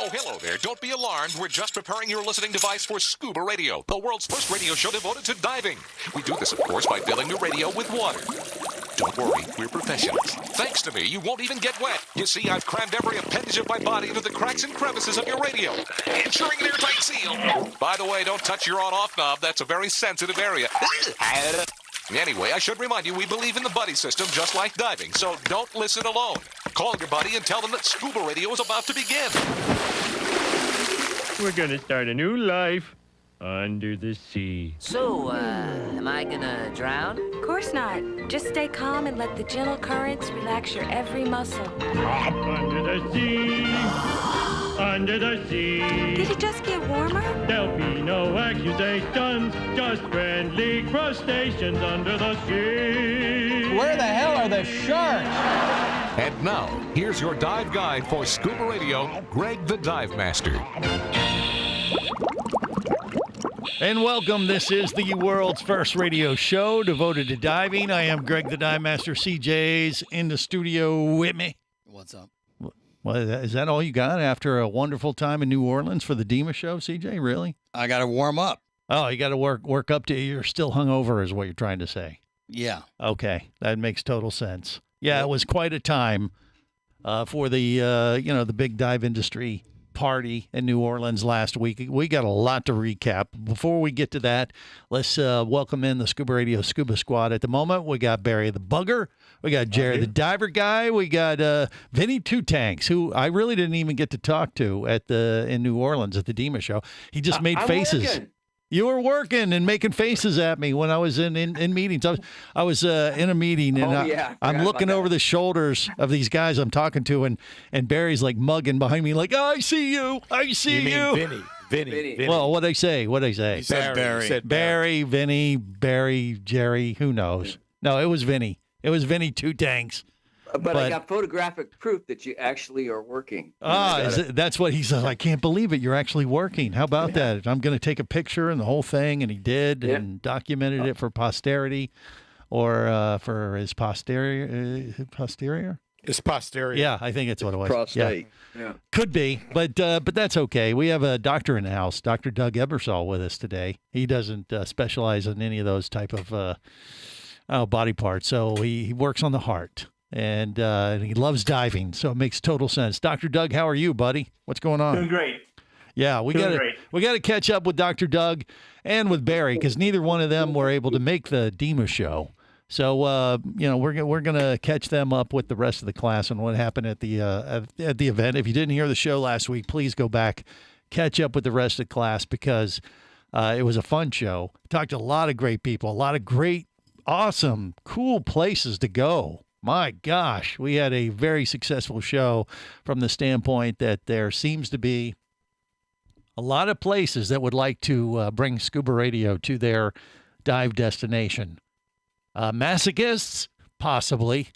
Oh, hello there. Don't be alarmed. We're just preparing your listening device for Scuba Radio, the world's first radio show devoted to diving. We do this, of course, by filling your radio with water. Don't worry, we're professionals. Thanks to me, you won't even get wet. You see, I've crammed every appendage of my body into the cracks and crevices of your radio, ensuring an airtight seal. By the way, don't touch your on-off knob. That's a very sensitive area. Anyway, I should remind you, we believe in the buddy system just like diving, so don't listen alone. Call your buddy and tell them that Scuba Radio is about to begin. We're gonna start a new life under the sea. So, am I gonna drown? Of course not. Just stay calm and let the gentle currents relax your every muscle. Under the sea, under the sea. Did it just get warmer? There'll be no accusations, just friendly crustaceans under the sea. Where the hell are the sharks? And now, here's your dive guide for Scuba Radio, Greg the Dive Master. And welcome. This is the world's first radio show devoted to diving. I am Greg the Dive Master. CJ's in the studio with me. What's up? Well, is that all you got after a wonderful time in New Orleans for the DEMA show, CJ? Really? I got to warm up. Oh, you got to work up to you're still hungover is what you're trying to say. Yeah. Okay. That makes total sense. Yeah, it was quite a time for the, the big dive industry party in New Orleans last week. We got a lot to recap. Before we get to that, let's welcome in the Scuba Radio Scuba Squad. At the moment, we got Barry the Bugger. We got Jerry the Diver Guy. We got Vinny Two Tanks, who I really didn't even get to talk to in New Orleans at the DEMA show. He just made faces. Working. You were working and making faces at me when I was in meetings. I was in a meeting, and I'm looking over the shoulders of these guys I'm talking to, and Barry's like mugging behind me, like, I see you. I see you. Mean Vinny. Well, what'd I say? He said Barry. He said Barry, Vinny, Barry, Jerry, who knows? No, it was Vinny. It was Vinny Two Tanks. But I got photographic proof that you actually are working. That's what he says. I can't believe it. You're actually working. How about that? I'm going to take a picture and the whole thing, and he did, and documented it for posterity, or for his posterior. It's posterior. Yeah, I think it's what it was. Prostate. Yeah. Could be, but that's okay. We have a doctor in the house, Dr. Doug Ebersol, with us today. He doesn't specialize in any of those type of body parts, so he works on the heart. And he loves diving, so it makes total sense. Dr. Doug, how are you, buddy? What's going on? Doing great. Yeah, we got to catch up with Dr. Doug and with Barry, because neither one of them were able to make the DEMA show. So we're gonna catch them up with the rest of the class and what happened at the event. If you didn't hear the show last week, please go back, catch up with the rest of the class, because it was a fun show. Talked to a lot of great people, a lot of great, awesome, cool places to go. My gosh, we had a very successful show from the standpoint that there seems to be a lot of places that would like to bring Scuba Radio to their dive destination. Masochists, possibly,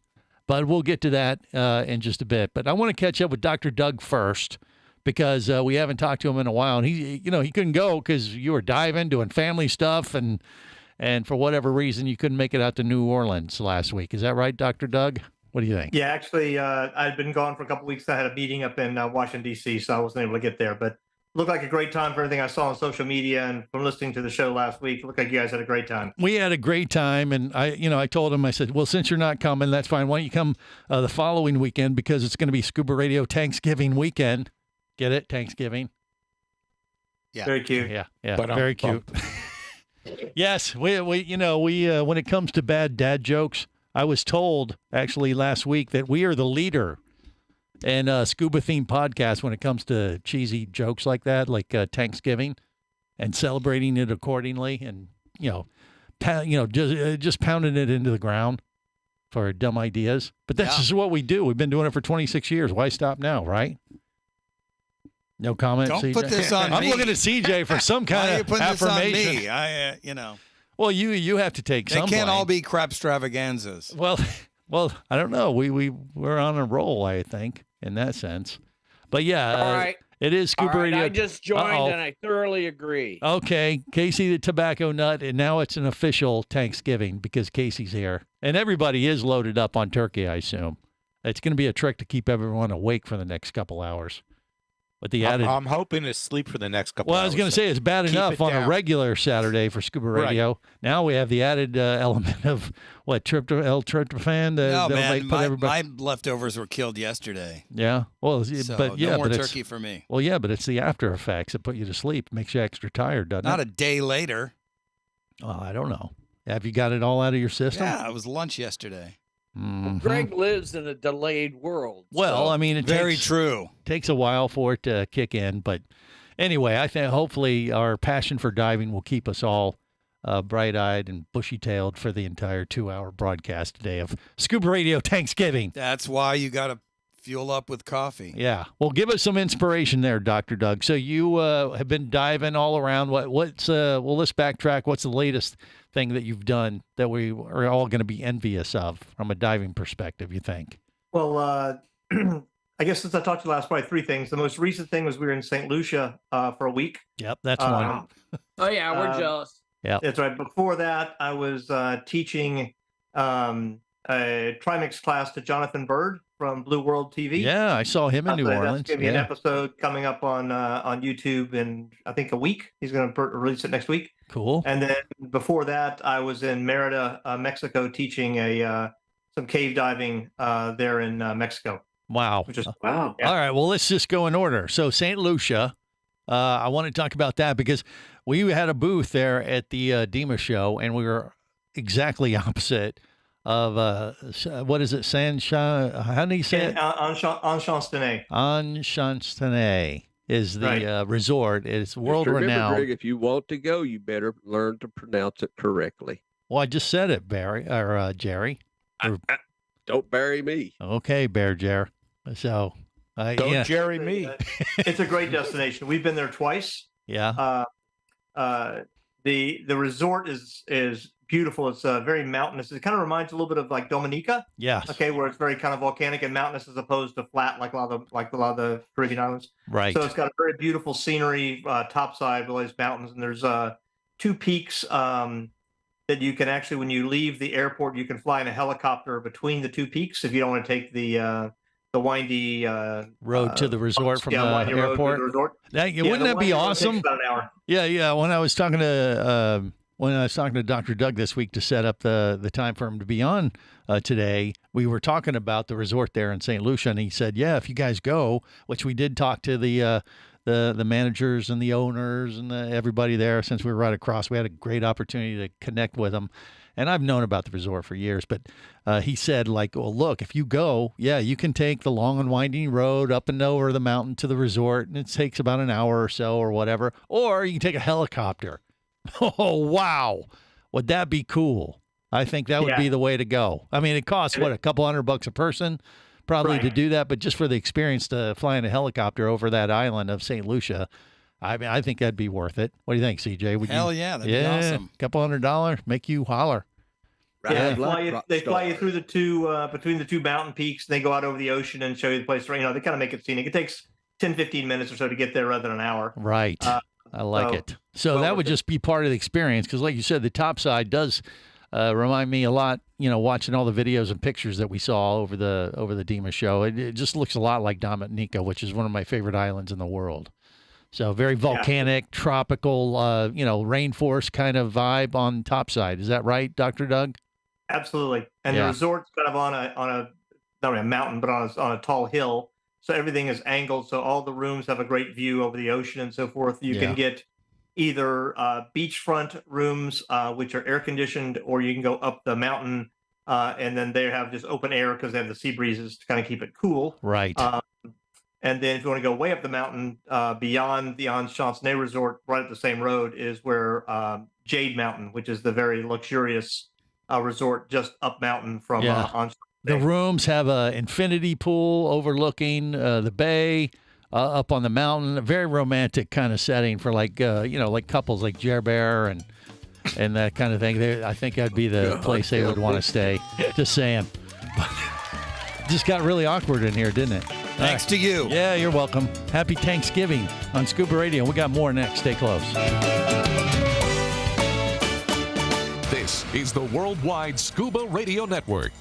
but we'll get to that in just a bit. But I want to catch up with Dr. Doug first, because we haven't talked to him in a while. And he couldn't go because you were diving, doing family stuff, and for whatever reason, you couldn't make it out to New Orleans last week. Is that right, Dr. Doug? What do you think? Yeah, actually, I'd been gone for a couple weeks. I had a meeting up in Washington, D.C., so I wasn't able to get there. But it looked like a great time for everything I saw on social media, and from listening to the show last week, it looked like you guys had a great time. We had a great time, and I told him, I said, well, since you're not coming, that's fine. Why don't you come the following weekend, because it's going to be Scuba Radio Tanksgiving weekend. Get it? Tanksgiving. Yeah. Very cute. Yeah, very cute. Yes, we when it comes to bad dad jokes, I was told actually last week that we are the leader in scuba themed podcast when it comes to cheesy jokes like that, like Tanksgiving, and celebrating it accordingly, and just pounding it into the ground for dumb ideas. But that's just what we do. We've been doing it for 26 years. Why stop now, right? No comment. Don't CJ? put this on me. I'm looking at CJ for some kind Why are you of putting affirmation. this on me? Well, you have to take some. They can't blame. all be crap extravaganzas. Well, I don't know. We're on a roll, I think, in that sense. But yeah, all right. It is Scuba Radio. I just joined and I thoroughly agree. Okay, Casey the Tobacco Nut, and now it's an official Tanksgiving because Casey's here, and everybody is loaded up on turkey. I assume it's going to be a trick to keep everyone awake for the next couple hours. With the added, I'm hoping to sleep for the next couple. Well, I was going to say it's bad enough on a regular Saturday for Scuba Radio. Right. Now we have the added element of L-tryptophan. No, man, my leftovers were killed yesterday. Yeah, well, so but yeah, no more but turkey for me. Well, yeah, but it's the after effects that put you to sleep, makes you extra tired, doesn't it? Not a day later. Well, I don't know. Have you got it all out of your system? Yeah, it was lunch yesterday. Well, Greg lives in a delayed world. Well, so. I mean, it takes a while for it to kick in. But anyway, I think hopefully our passion for diving will keep us all bright-eyed and bushy-tailed for the entire 2-hour broadcast today of Scuba Radio Tanksgiving. That's why you got to fuel up with coffee. Yeah. Well, give us some inspiration there, Dr. Doug. So you have been diving all around. Well, let's backtrack. What's the latest thing that you've done that we are all going to be envious of from a diving perspective, you think? Well, I guess since I talked to you last, probably 3 things. The most recent thing was we were in St. Lucia for a week. Yep, that's one. Oh, yeah, we're jealous. Yeah, that's right. Before that, I was teaching a Trimix class to Jonathan Bird from Blue World TV. Yeah, I saw him in New Orleans. That's going to be an episode coming up on YouTube in, I think, a week. He's going to release it next week. Cool. And then before that, I was in Merida, Mexico, teaching some cave diving there in Mexico. Wow. Wow. Yeah. All right, well, let's just go in order. So St. Lucia, I want to talk about that because we had a booth there at the DEMA show, and we were exactly opposite of what is it? How do you say it? Enchantenay. Enchantenay is the resort. It's world renowned. Remember, Greg, if you want to go, you better learn to pronounce it correctly. Well, I just said it, Barry or Jerry. Don't bury me. Okay, Bear Jer. So don't Jerry me. It's a great destination. We've been there twice. Yeah. The resort is beautiful. It's very mountainous. It kind of reminds a little bit of like Dominica. Yes. Okay, where it's very kind of volcanic and mountainous as opposed to flat like a lot of the Caribbean islands. Right. So it's got a very beautiful scenery topside with all these mountains, and there's 2 peaks that you can actually, when you leave the airport, you can fly in a helicopter between the 2 peaks if you don't want to take the windy road to the resort from the airport. Wouldn't that be awesome? About an hour. Yeah. When I was talking to Dr. Doug this week to set up the time for him to be on today, we were talking about the resort there in St. Lucia, and he said, "Yeah, if you guys go," which we did talk to the managers and the owners and everybody there since we were right across. We had a great opportunity to connect with them. And I've known about the resort for years, but he said, like, well, look, if you go, yeah, you can take the long and winding road up and over the mountain to the resort, and it takes about an hour or so or whatever, or you can take a helicopter. Oh, wow. Would that be cool? I think that would be the way to go. I mean, it costs, a couple $100 a person probably to do that, but just for the experience to fly in a helicopter over that island of St. Lucia, I mean, I think that'd be worth it. What do you think, CJ? Hell yeah, that'd be awesome. Couple $100, make you holler. Yeah, they fly you through the 2 between the 2 mountain peaks. And they go out over the ocean and show you the place. They kind of make it scenic. It takes 10-15 minutes or so to get there rather than an hour. Right. I like it. So that would just be part of the experience because, like you said, the top side does remind me a lot. Watching all the videos and pictures that we saw over the DEMA show, it just looks a lot like Dominica, which is one of my favorite islands in the world. So very volcanic, tropical, rainforest kind of vibe on topside. Is that right, Dr. Doug? Absolutely. And the resort's kind of on a not really a mountain, but on a tall hill. So everything is angled. So all the rooms have a great view over the ocean and so forth. You can get either beachfront rooms, which are air conditioned, or you can go up the mountain and then they have just open air because they have the sea breezes to kind of keep it cool. Right. And then if you want to go way up the mountain, beyond the Enchantenay Resort, right up the same road is where Jade Mountain, which is the very luxurious resort just up mountain from Enchantenay. The rooms have an infinity pool overlooking the bay up on the mountain. A very romantic kind of setting for like couples like Jer Bear and that kind of thing. I think that'd be the place they would want to stay. Just saying. Just got really awkward in here, didn't it? Thanks to you. Yeah, you're welcome. Happy Tanksgiving on Scuba Radio. We got more next. Stay close. This is the Worldwide Scuba Radio Network.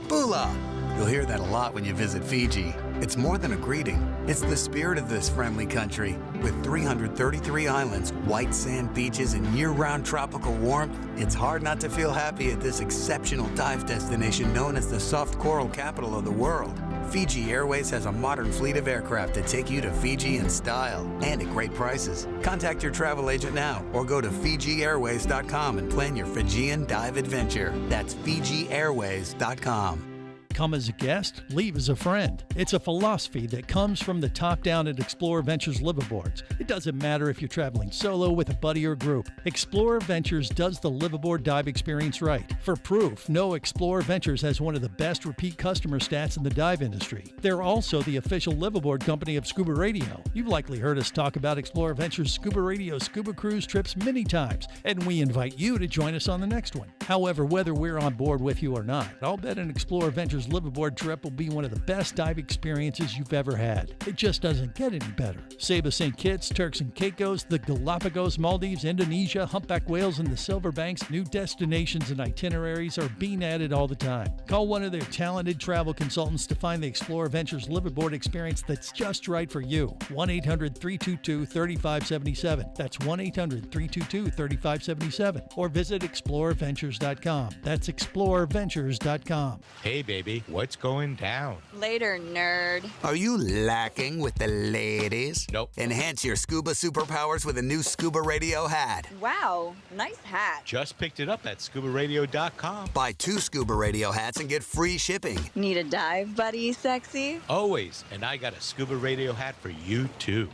Bula, You'll hear that a lot when you visit Fiji. It's more than a greeting. It's the spirit of this friendly country. With 333 islands, white sand beaches, and year-round tropical warmth, it's hard not to feel happy at this exceptional dive destination known as the soft coral capital of the world. Fiji Airways has a modern fleet of aircraft that take you to Fiji in style and at great prices. Contact your travel agent now or go to FijiAirways.com and plan your Fijian dive adventure. That's FijiAirways.com. Come as a guest, leave as a friend. It's a philosophy that comes from the top down at Explorer Ventures liveaboards. It doesn't matter if you're traveling solo, with a buddy, or group. Explorer Ventures does the liveaboard dive experience right. For proof, know Explorer Ventures has one of the best repeat customer stats in the dive industry. They're also the official liveaboard company of Scuba Radio. You've likely heard us talk about Explorer Ventures Scuba Radio scuba cruise trips many times, and we invite you to join us on the next one. However, whether we're on board with you or not, I'll bet an Explorer Ventures liveaboard trip will be one of the best dive experiences you've ever had. It just doesn't get any better. Saba St. Kitts, Turks and Caicos, the Galapagos, Maldives, Indonesia, humpback whales, and the Silver Banks, new destinations and itineraries are being added all the time. Call one of their talented travel consultants to find the Explorer Ventures liveaboard experience that's just right for you. 1-800-322-3577. That's 1-800-322-3577. Or visit explorerventures.com. That's explorerventures.com. Hey, baby, what's going down? Later, nerd. Are you lacking with the ladies? Nope. Enhance your scuba superpowers with a new Scuba Radio hat. Wow, nice hat. Just picked it up at ScubaRadio.com. Buy 2 Scuba Radio hats and get free shipping. Need a dive buddy, sexy? Always. And I got a Scuba Radio hat for you, too.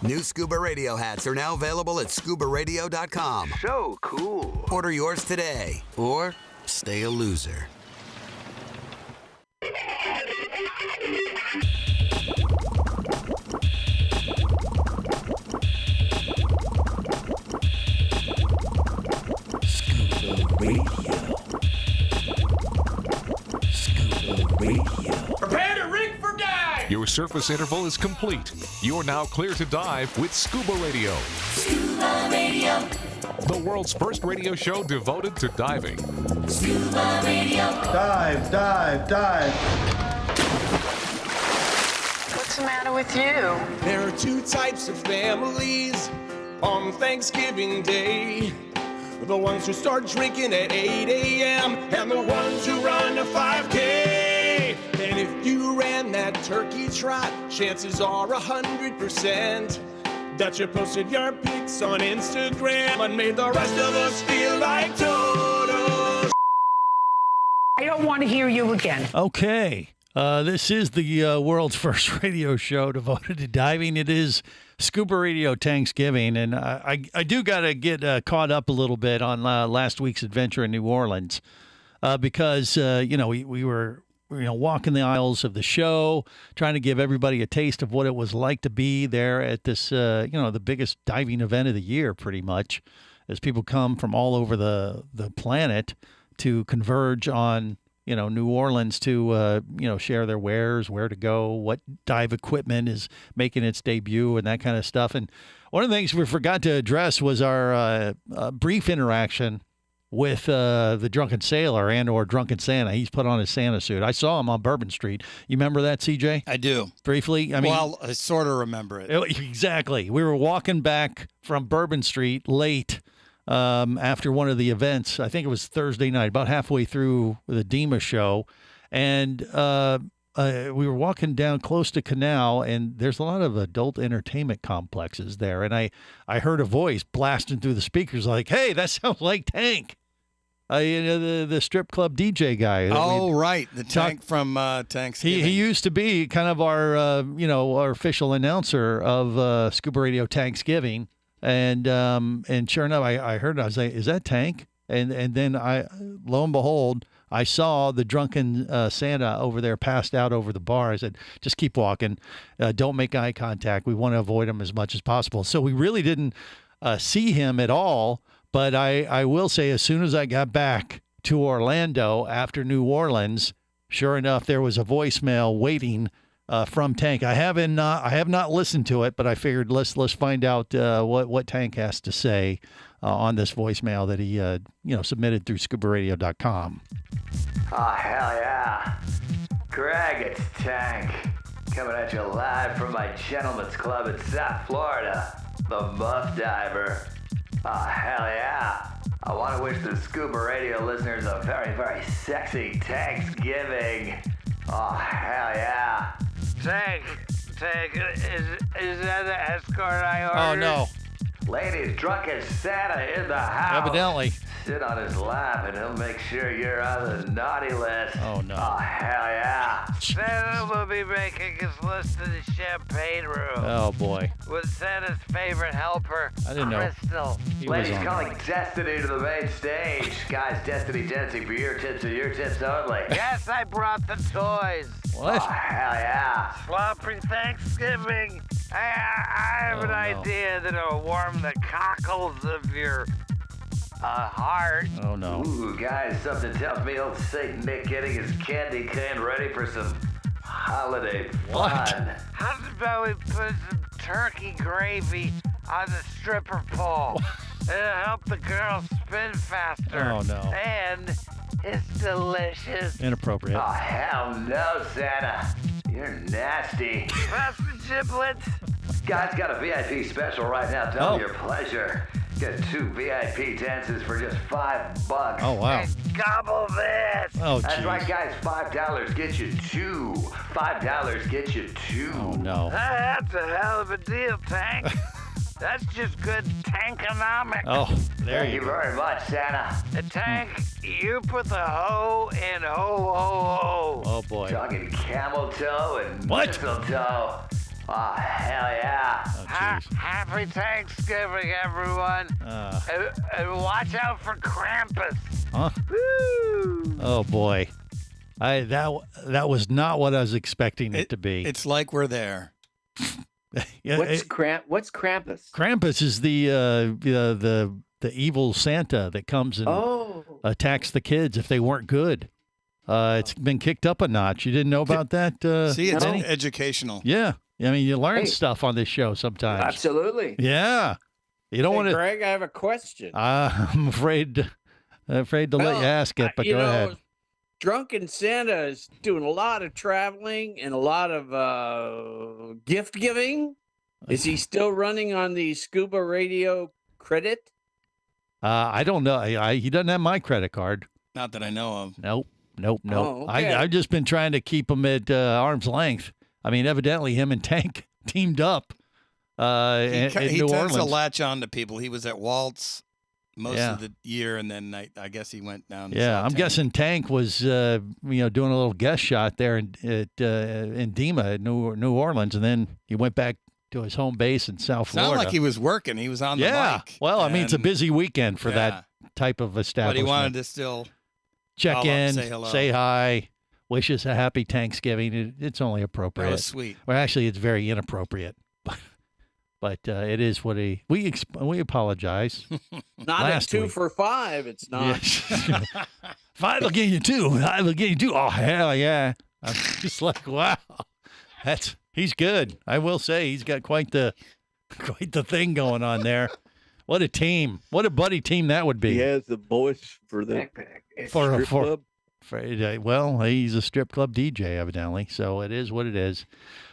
New Scuba Radio hats are now available at ScubaRadio.com. So cool. Order yours today, or stay a loser. Prepare to rig for dive! Your surface interval is complete. You're now clear to dive with Scuba Radio. Scuba Radio. The world's first radio show devoted to diving. Scuba Radio. Dive, dive, dive. What's the matter with you? There are 2 types of families on Thanksgiving Day. The ones who start drinking at 8 a.m. and the ones who run a 5K. And if you ran that turkey trot, chances are 100% that you posted your pics on Instagram and made the rest of us feel like total. I don't want to hear you again. Okay. This is the world's first radio show devoted to diving. It is Scuba Radio Tanksgiving, and I do got to get caught up a little bit on last week's adventure in New Orleans because, we were walking the aisles of the show, trying to give everybody a taste of what it was like to be there at this, the biggest diving event of the year, pretty much, as people come from all over the planet to converge on New Orleans to, share their wares, where to go, what dive equipment is making its debut and that kind of stuff. And one of the things we forgot to address was our brief interaction with the drunken sailor or drunken Santa. He's put on his Santa suit. I saw him on Bourbon Street. You remember that, CJ? I do. Briefly? I sort of remember it. Exactly. We were walking back from Bourbon Street late after one of the events. I think it was Thursday night, about halfway through the DEMA show. And we were walking down close to Canal, and there's a lot of adult entertainment complexes there. And I heard a voice blasting through the speakers like, "Hey, that sounds like Tank." The strip club DJ guy. Right. The Tank from Tanksgiving. He used to be kind of our, our official announcer of Scuba Radio Tanksgiving. And sure enough, I heard it. I was like, "Is that Tank?" And then lo and behold, I saw the drunken Santa over there passed out over the bar. I said, "Just keep walking. Don't make eye contact. We want to avoid him as much as possible." So we really didn't see him at all. But I will say, as soon as I got back to Orlando after New Orleans, sure enough, there was a voicemail waiting from Tank. I have not listened to it, but I figured let's find out what Tank has to say on this voicemail that he submitted through ScubaRadio.com. Oh, hell yeah. it's Tank. Coming at you live from my Gentleman's Club in South Florida, the Buff Diver. Oh, hell yeah. I want to wish the Scuba Radio listeners a very, very sexy Thanksgiving. Oh, hell yeah. Tank, is that the escort I ordered? Oh, no. Ladies, drunk as Santa in the house. Evidently. Sit on his lap and he'll make sure you're on the naughty list. Oh, no. Oh, hell yeah. Santa will be making his list in the champagne room. Oh, boy. With Santa's favorite helper, I didn't know. Crystal. Ladies calling Destiny to the main stage. Guys, Destiny dancing for your tips and your tips only. Yes, I brought the toys. What? Oh, hell yeah. Sloppy Thanksgiving. I have an idea that'll warm the cockles of your heart. Oh, no. Ooh, guys, something tells me old Saint Nick getting his candy cane ready for some holiday fun. How about we put some turkey gravy on the stripper pole? It'll help the girls spin faster. Oh, no. And it's delicious. Inappropriate. Oh, hell no, Santa. You're nasty. Pass the giblets. God's got a VIP special right now. Tell me your pleasure. Get 2 VIP dances for just $5. Oh, wow. And gobble this. Oh, That's geez. right, guys. $5 gets you 2. $5 gets you 2. Oh, no. That's a hell of a deal, Tank. That's just good tankonomics. Oh, there Thank you you go. very much, Santa. Tank, you put the ho in ho, ho, ho. Oh, boy. Talking camel toe and What? mistletoe. Oh, hell yeah. Oh, jeez. Happy Thanksgiving, everyone. And watch out for Krampus. Huh? Woo! Oh, boy. That was not what I was expecting it to be. It's like we're there. Yeah, What's Krampus? Krampus is the evil Santa that comes and attacks the kids if they weren't good. It's been kicked up a notch. You didn't know about that? See, it's Benny? educational. Yeah. I mean, you learn stuff on this show sometimes. Absolutely. Yeah. You don't want to. Greg, I have a question. I'm afraid to let you ask it, but go ahead. Drunken Santa is doing a lot of traveling and a lot of gift giving. Is he still running on the Scuba Radio credit? I don't know. He doesn't have my credit card. Not that I know of. Nope. Oh, okay. I've just been trying to keep him at arm's length. I mean, evidently him and Tank teamed up in He New tends Orleans. to latch on to people. He was at Waltz most of the year, and then I guess he went down. To Yeah, I'm South guessing Tank was doing a little guest shot there in Dima at New Orleans, and then he went back to his home base in South Florida. Sounded like he was working. He was on the mic. Well, I mean, it's a busy weekend for Yeah. that type of But establishment. he wanted to still check call up, in, say hello. say hi, wish us a happy Thanksgiving. It's only appropriate. That was sweet. Well, actually, it's very inappropriate. But it is what we apologize. Not Last at 2 week. for $5. It's not. Yes. 5 will get you 2. 5 will get you 2. Oh, hell yeah. I'm just like, wow. He's good. I will say he's got quite the thing going on there. What a team. What a buddy team that would be. He has the voice for the strip club. Well, he's a strip club DJ, evidently, so it is what it is.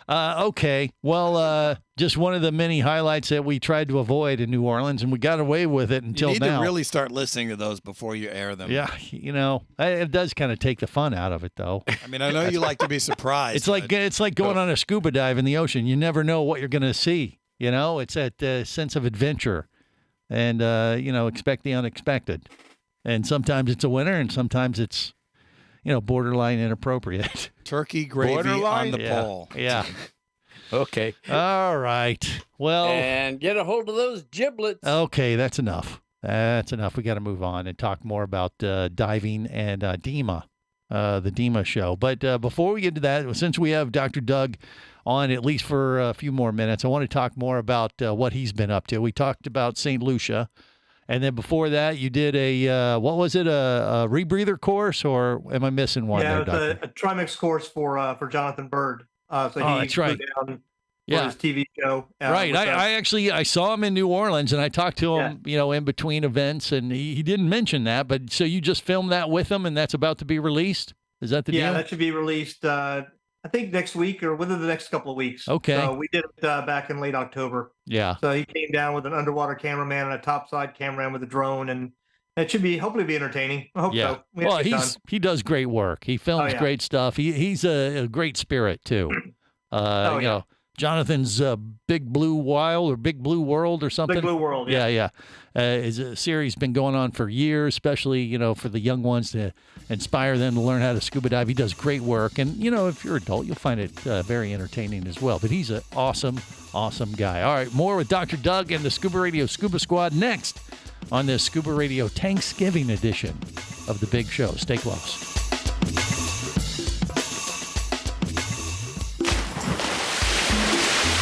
Okay, well, just one of the many highlights that we tried to avoid in New Orleans, and we got away with it until you need now. to really start listening to those before you air them. Yeah, it does kind of take the fun out of it, though. I mean, I know you like to be surprised. It's like going on a scuba dive in the ocean. You never know what you're going to see. It's that sense of adventure, and expect the unexpected. And sometimes it's a winner, and sometimes it's borderline inappropriate. Turkey gravy on the pole. Yeah. Okay. All right. Well. And get a hold of those giblets. Okay, that's enough. That's enough. We got to move on and talk more about diving and Dima, the Dima show. But before we get to that, since we have Dr. Doug on at least for a few more minutes, I want to talk more about what he's been up to. We talked about St. Lucia. And then before that, you did what was it, a rebreather course, or am I missing one there, Doctor? Yeah, a Trimix course for Jonathan Bird. So he that's right. flew down Yeah. for his TV show. Right. with us. I actually saw him in New Orleans, and I talked to him, in between events, and he didn't mention that. But so you just filmed that with him, and that's about to be released? Is that the deal? Yeah, that should be released I think next week or within the next couple of weeks. Okay. So we did it back in late October. Yeah. So he came down with an underwater cameraman and a topside cameraman with a drone, and it should hopefully be entertaining. I hope so. Well, he does great work. He films great stuff. He's a great spirit too. You know, Jonathan's Big Blue Wild or Big Blue World or something. Big Blue World. Yeah. Is a series been going on for years, especially for the young ones to inspire them to learn how to scuba dive. He does great work, and if you're an adult, you'll find it very entertaining as well. But he's an awesome guy. All right, more with Dr. Doug and the Scuba Radio Scuba Squad next on this Scuba Radio Tanksgiving edition of the Big Show. Stay close.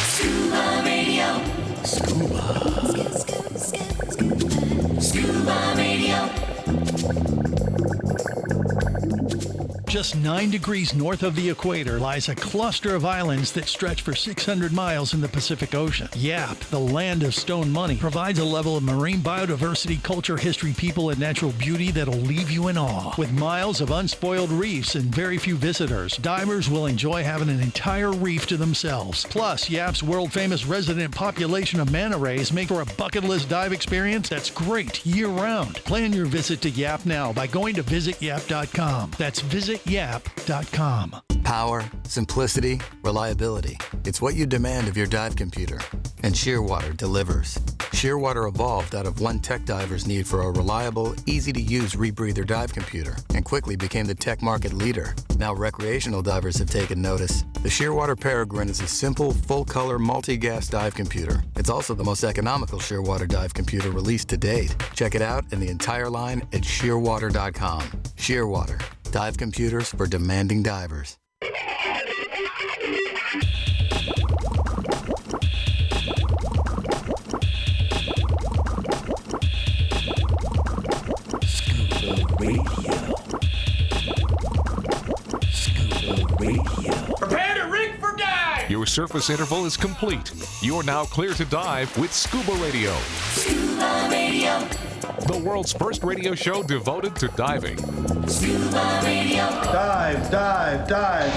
Scuba Radio. Scuba Radio. Just 9 degrees north of the equator lies a cluster of islands that stretch for 600 miles in the Pacific Ocean. Yap, the land of stone money, provides a level of marine biodiversity, culture, history, people, and natural beauty that'll leave you in awe. With miles of unspoiled reefs and very few visitors, divers will enjoy having an entire reef to themselves. Plus, Yap's world-famous resident population of manta rays make for a bucket list dive experience that's great year-round. Plan your visit to Yap now by going to visityap.com. That's visityap.com. Power, simplicity, reliability. It's what you demand of your dive computer. And Shearwater delivers. Shearwater evolved out of one tech diver's need for a reliable, easy-to-use rebreather dive computer and quickly became the tech market leader. Now recreational divers have taken notice. The Shearwater Peregrine is a simple, full-color, multi-gas dive computer. It's also the most economical Shearwater dive computer released to date. Check it out and the entire line at shearwater.com. Shearwater. Dive computers for demanding divers. Scuba Radio. Scuba Radio. Prepare to rig for dive! Your surface interval is complete. You're now clear to dive with Scuba Radio. Scuba Radio. The world's first radio show devoted to diving. Scuba Radio. Dive, dive, dive.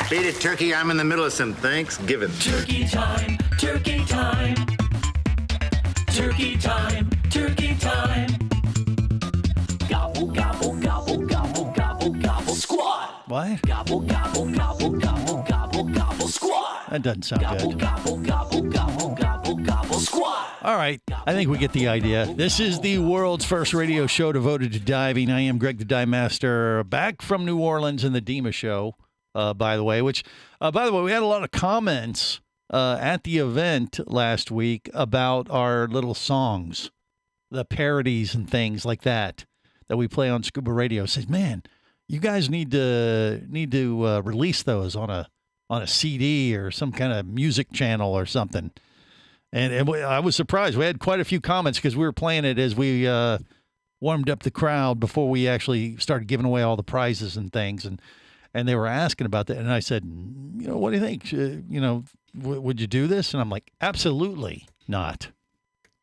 Beat it, Turkey. I'm in the middle of some Thanksgiving. Turkey time, turkey time. Turkey time, turkey time. Gobble, gobble, gobble, gobble, gobble, gobble, squad. What? Gobble, gobble, gobble, gobble, gobble, gobble, squad. That doesn't sound good. Gobble, gobble, gobble, gobble, gobble, squad. All right, I think we get the idea. This is the world's first radio show devoted to diving. I am Greg the Dive Master, back from New Orleans in the DEMA show, by the way, we had a lot of comments at the event last week about our little songs, the parodies and things like that we play on Scuba Radio. Says, man, you guys need to release those on a CD or some kind of music channel or something. And I was surprised. We had quite a few comments because we were playing it as we warmed up the crowd before we actually started giving away all the prizes and things. And they were asking about that. And I said, what do you think? Would you do this? And I'm like, absolutely not.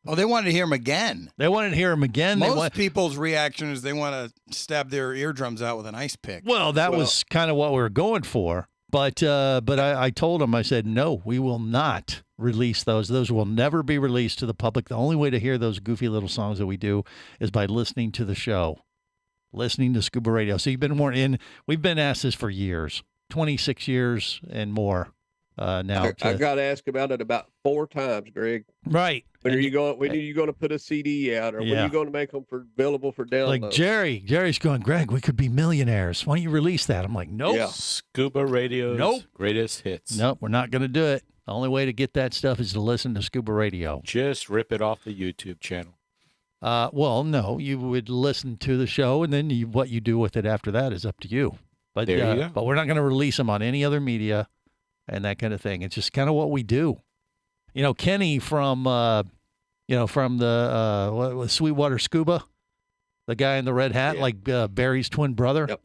Oh, they wanted to hear him again. Most people's reaction is they want to stab their eardrums out with an ice pick. Well, that was kind of what we were going for. But I told them, I said, no, we will not release those. Those will never be released to the public. The only way to hear those goofy little songs that we do is by listening to the show, listening to Scuba Radio. So you've been warned in. We've been asked this for years, 26 years and more now. I got asked about it about 4 times, Greg. Right. When are you going to put a CD out, or when are you going to make them available for download? Like Jerry's going, Greg, we could be millionaires. Why don't you release that? I'm like, nope. Yeah. Scuba Radio's greatest hits. Nope, we're not going to do it. The only way to get that stuff is to listen to Scuba Radio. Just rip it off the YouTube channel. Well, no, you would listen to the show, and then what you do with it after that is up to you. But there you go. But we're not going to release them on any other media and that kind of thing. It's just kind of what we do. Kenny from the Sweetwater Scuba, the guy in the red hat, like Barry's twin brother. Yep.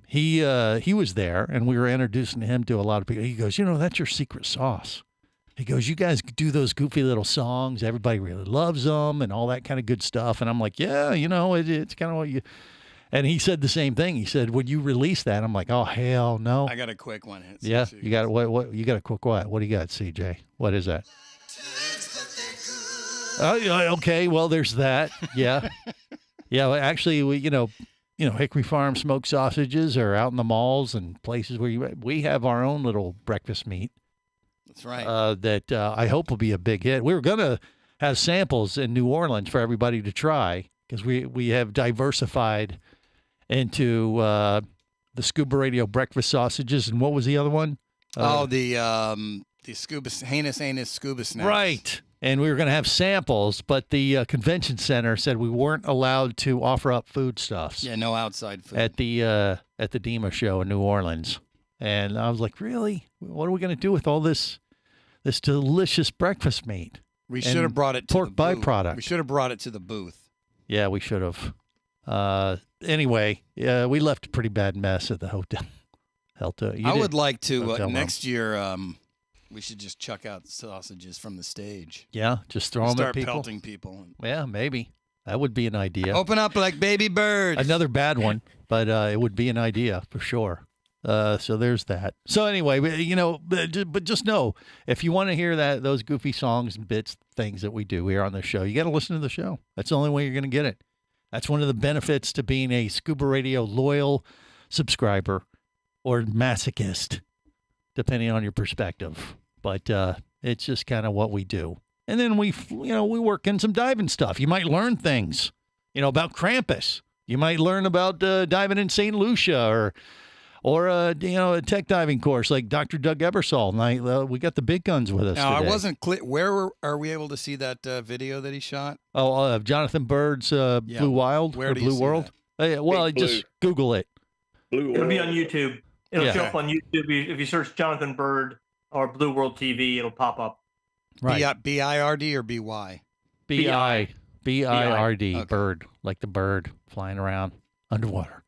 He was there, and we were introducing him to a lot of people. He goes, that's your secret sauce. He goes, you guys do those goofy little songs. Everybody really loves them and all that kind of good stuff. And I'm like, yeah, it's kind of what you. And he said the same thing. He said, "Would you release that?" I'm like, "Oh hell no!" I got a quick one. Yeah, you got what? You got a quick what? What do you got, CJ? What is that? Oh, yeah, okay. Well, there's that. Yeah, yeah. Well, actually, Hickory Farm smoked sausages are out in the malls and places where we have our own little breakfast meat. That's right. That I hope will be a big hit. We were gonna have samples in New Orleans for everybody to try because we have diversified into the Scuba Radio breakfast sausages, and what was the other one? The scuba heinous scuba snacks. Right. And we were going to have samples, but the convention center said we weren't allowed to offer up foodstuffs. Yeah, no outside food at the DEMA show in New Orleans. And I was like, really? What are we going to do with all this delicious breakfast meat? We should have brought it to pork the booth. byproduct. We should have brought it to the booth. Yeah, we should have. Anyway, we left a pretty bad mess at the hotel. I would like to next year. We should just chuck out sausages from the stage. Yeah, just throw them at people. Start pelting people. Yeah, maybe that would be an idea. Open up like baby birds. Another bad one, but it would be an idea for sure. So there's that. So anyway, but just know if you want to hear those goofy songs and bits, things that we do here on the show, you got to listen to the show. That's the only way you're going to get it. That's one of the benefits to being a Scuba Radio loyal subscriber or masochist, depending on your perspective. But it's just kind of what we do. And then we work in some diving stuff. You might learn things, about Krampus. You might learn about diving in St. Lucia or a tech diving course like Dr. Doug Ebersol. And we got the big guns with us now, today. I wasn't clear. Where are we able to see that video that he shot? Oh, Jonathan Bird's Blue Wild or Blue World? Just Google it. It'll be on YouTube. It'll show up on YouTube. If you search Jonathan Bird or Blue World TV, it'll pop up. Right. B-I-R-D or B-Y? B-I-R-D, Okay. bird, like the bird flying around underwater.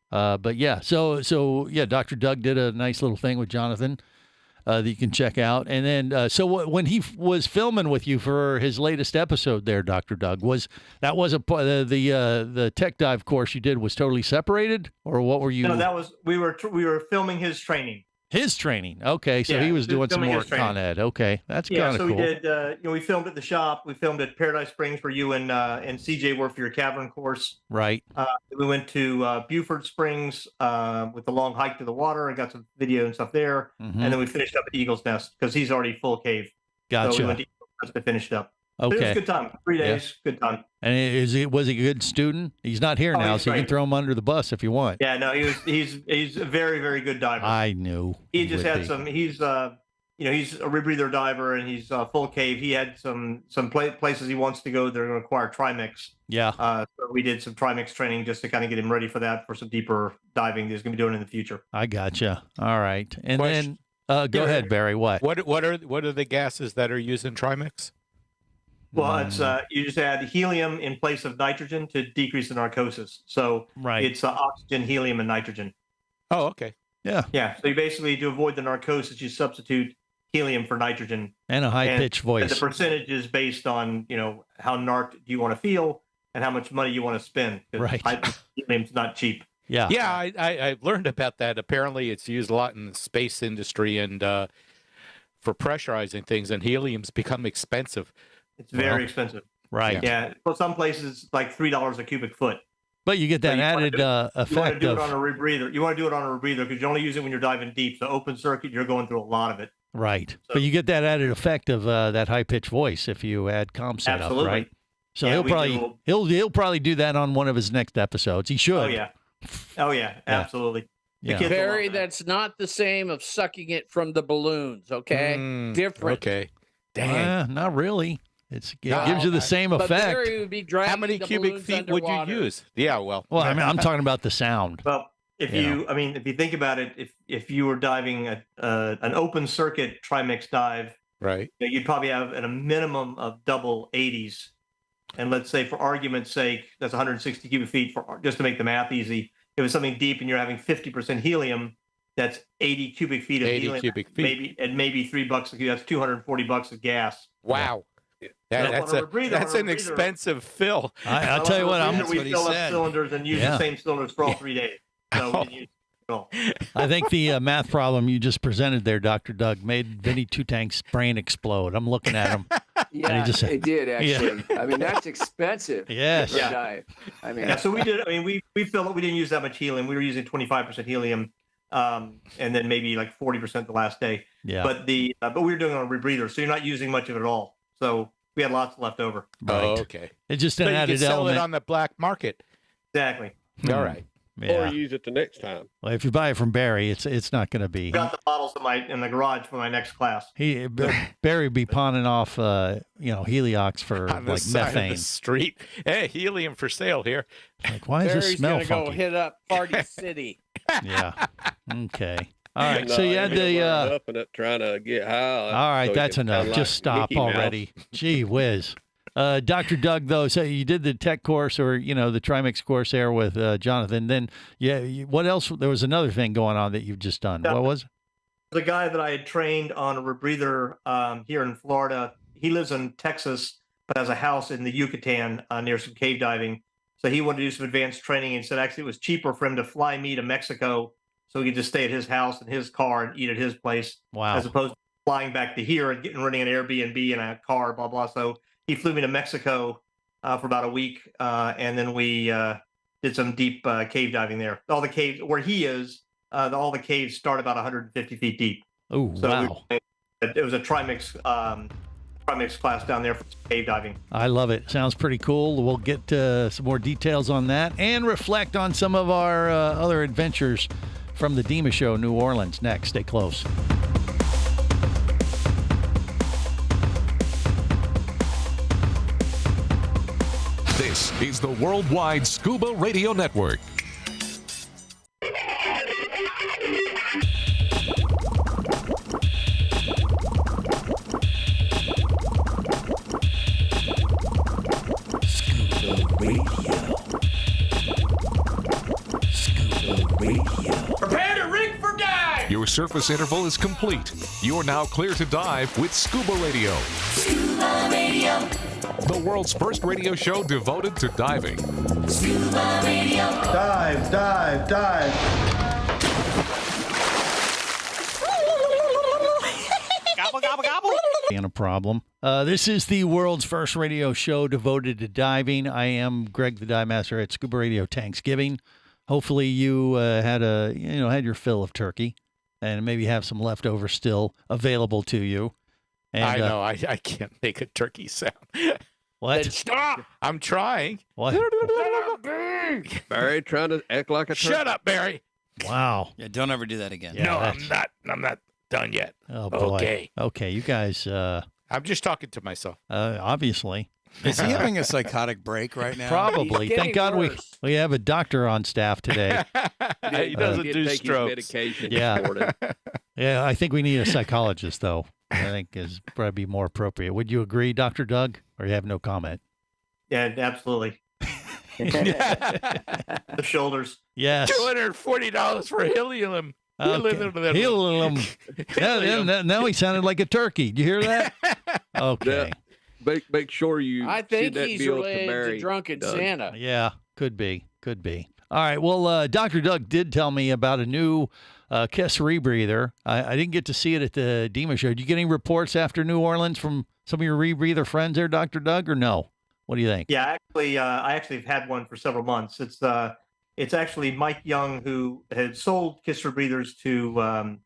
But yeah, so Dr. Doug did a nice little thing with Jonathan that you can check out. And then, when he was filming with you for his latest episode there, Dr. Doug, the tech dive course you did was totally separated, or what were you? No, we were filming his training. His training. Okay, so he was doing some more Con Ed. Okay, that's kind of cool. We did. We filmed at the shop. We filmed at Paradise Springs, where you and CJ were for your cavern course. Right. We went to Beaufort Springs with the long hike to the water and got some video and stuff there. Mm-hmm. And then we finished up at Eagle's Nest because he's already full cave. Gotcha. So we went to Eagle's Nest to finish it up. Okay. But it was a good time. 3 days, good time. And was he a good student? He's not here now, so you can throw him under the bus if you want. Yeah, no, he's a very, very good diver. I knew. He just had some. He's he's a rebreather diver and he's full cave. He had some places he wants to go that are going to require trimix. Yeah. So we did some trimix training just to kind of get him ready for that, for some deeper diving that he's going to be doing in the future. I gotcha. All right, and Question. then go ahead, Barry. What are the gases that are used in trimix? Well, it's you just add helium in place of nitrogen to decrease the narcosis. So it's oxygen, helium, and nitrogen. Oh, okay. Yeah. Yeah. So you basically, to avoid the narcosis, you substitute helium for nitrogen. And a high-pitched voice. And the percentage is based on, how narked do you want to feel and how much money you want to spend. Right. Helium's not cheap. Yeah. Yeah, I learned about that. Apparently, it's used a lot in the space industry and for pressurizing things, and helium's become expensive. It's very expensive. Right. Yeah. Well, some places it's like $3 a cubic foot. But you get that added effect. You want to do it on a rebreather. You want to do it on a rebreather because you only use it when you're diving deep. So open circuit, you're going through a lot of it. Right. So, but you get that added effect of that high pitched voice if you add comp setup, absolutely. right? So he'll probably do that on one of his next episodes. He should. Oh yeah. Absolutely. Yeah. Barry, that's not the same of sucking it from the balloons. Okay, different. Okay. Dang. Not really. It gives you the same But effect. Barry would be dragging How many the cubic balloons feet would you underwater. use? Yeah, well. Well, I mean, I'm talking about the sound. Well, if you think about it, if you were diving an open circuit trimix dive, right, you'd probably have at a minimum of double 80s. And let's say, for argument's sake, that's 160 cubic feet. Just to make the math easy, if it's something deep and you're having 50% helium, that's 80 cubic feet of 80 helium. cubic feet. Maybe $3 a cubic. That's $240 of gas. Wow. That's an expensive fill. I'll tell you what. We fill up cylinders and use the same cylinders for all 3 days. So we can use I think the math problem you just presented there, Dr. Doug, made Vinny Two Tank's brain explode. I'm looking at him. Yeah, it did actually. Yeah. I mean, that's expensive. Yes. For a dive. I mean, so we did. I mean, we filled. We didn't use that much helium. We were using 25% helium, and then maybe like 40% the last day. Yeah. But we were doing it on a rebreather, so you're not using much of it at all. So we had lots left over. Right. Oh, okay. It's just so an added you can sell element it on the black market. Exactly. All right. Or use it the next time. Well, if you buy it from Barry, it's not going to be. I got the bottles in the garage for my next class. Barry be pawning off, heliox for on the like side methane. Of the street. Hey, helium for sale here. Like, why does this smell Barry's funky? gonna go hit up Party City. Yeah. Okay. All right. No, So you had the. trying to get high. All right, so that's enough. Just stop Mickey Mouse. already. Gee whiz. Dr. Doug, though, so you did the tech course or, the Trimix course there with Jonathan. Then, what else? There was another thing going on that you've just done. What was it? The guy that I had trained on a rebreather here in Florida, he lives in Texas, but has a house in the Yucatan near some cave diving. So he wanted to do some advanced training and said actually it was cheaper for him to fly me to Mexico so he could just stay at his house in his car and eat at his place. Wow. As opposed to flying back to here and running an Airbnb in a car, blah, blah. So he flew me to Mexico for about a week, and then we did some deep cave diving there. All the caves where he is, all the caves start about 150 feet deep. Oh, so wow! It was a Trimix class down there for cave diving. I love it. Sounds pretty cool. We'll get some more details on that and reflect on some of our other adventures from the DEMA Show, New Orleans. Next, stay close. This is the Worldwide Scuba Radio Network. Scuba Radio. Scuba Radio. Prepare to rig for dive! Your surface interval is complete. You're now clear to dive with Scuba Radio. Scuba Radio. The world's first radio show devoted to diving. Scuba Radio. Dive, dive, dive. Gobble, gobble, gobble. And a problem. This is the world's first radio show devoted to diving. I am Greg, the dive master at ScubaRadio Tanksgiving. Hopefully you had your fill of turkey, and maybe have some leftover still available to you. And, I know. I can't make a turkey sound. What? Then stop! I'm trying. What? Barry trying to act like a turkey. Shut up, Barry. Wow. Yeah, don't ever do that again. Yeah, no, I'm not done yet. Oh boy. Okay, you guys. I'm just talking to myself. Obviously. Is he having a psychotic break right now? Probably. Thank God we have a doctor on staff today. He doesn't do take strokes. his medication. Yeah. Yeah, I think we need a psychologist, though. I think is probably more appropriate. Would you agree, Dr. Doug, or you have no comment? Yeah, absolutely. The shoulders. Yes. $240 for helium. Helium. Now he sounded like a turkey. Did you hear that? Okay. Make sure you. I think send that he's bill related to Barry, Drunken Doug. Santa. Yeah, could be. All right. Well, Dr. Doug did tell me about a new Kiss rebreather. I didn't get to see it at the DEMA show. Did you get any reports after New Orleans from some of your rebreather friends there, Dr. Doug, or no? What do you think? Yeah, I actually have had one for several months. It's actually Mike Young who had sold Kiss rebreathers to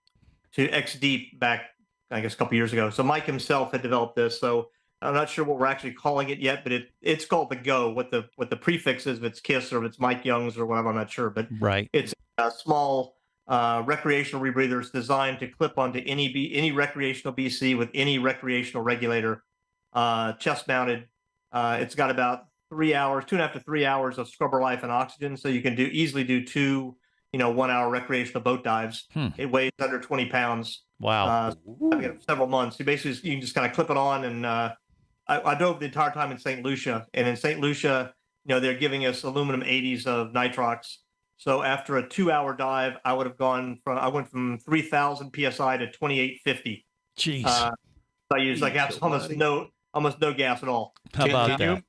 X Deep back, I guess, a couple years ago. So Mike himself had developed this. So I'm not sure what we're actually calling it yet, but it's called the Go. What the prefix is, if it's Kiss or if it's Mike Young's or whatever, I'm not sure. But right, it's a small recreational rebreather. It's designed to clip onto any recreational BC with any recreational regulator, chest mounted. It's got about 2.5 to 3 hours of scrubber life and oxygen, so you can easily do 2 1 hour recreational boat dives. It weighs under 20 pounds. Wow. I've got several months. You can just kind of clip it on, and I dove the entire time in St. Lucia, and in St. Lucia, they're giving us aluminum 80s of nitrox. So after a 2-hour dive, I went from 3,000 psi to 2,850. Jeez. So I used almost almost no gas at all. How about that?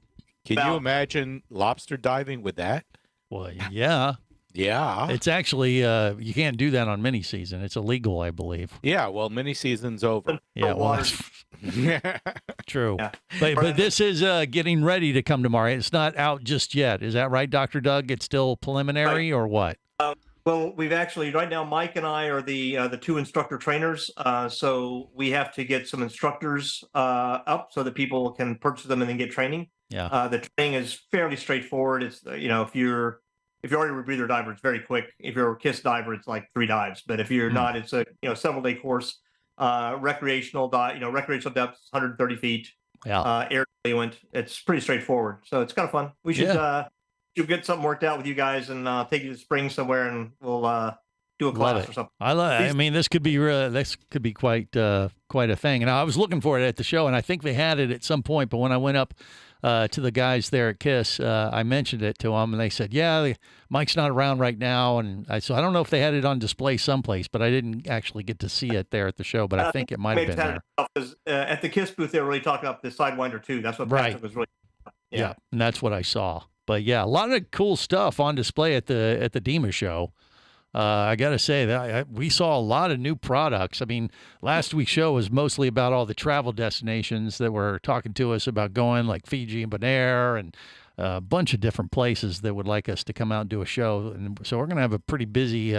Can you imagine lobster diving with that? Well, yeah. Yeah. It's actually, you can't do that on mini season. It's illegal, I believe. Yeah, well, mini season's over. Yeah, well, that's true. Yeah. But this is getting ready to come tomorrow. It's not out just yet. Is that right, Dr. Doug? It's still preliminary or what? Well, we've actually, right now, Mike and I are the two instructor trainers. So we have to get some instructors up so that people can purchase them and then get training. Yeah. The training is fairly straightforward. It's, if you're already a rebreather diver, it's very quick. If you're a KISS diver, it's like 3 dives. But if you're not, it's a several day course. Recreational recreational depth, 130 feet. Yeah. Air diluent. It's pretty straightforward. So it's kind of fun. We should get something worked out with you guys and take you to spring somewhere, and we'll do a class or something. I mean, this could be quite a thing. And I was looking for it at the show, and I think they had it at some point. But when I went up to the guys there at KISS, I mentioned it to them, and they said, "Yeah, Mike's not around right now." And so I don't know if they had it on display someplace, but I didn't actually get to see it there at the show. But I think it might have been there. At the KISS booth, they were really talking about the Sidewinder too. That's what Patrick was really. Yeah, and that's what I saw. But yeah, a lot of cool stuff on display at the DEMA show. I got to say that we saw a lot of new products. I mean, last week's show was mostly about all the travel destinations that were talking to us about going, like Fiji and Bonaire, and a bunch of different places that would like us to come out and do a show. And so we're going to have a pretty busy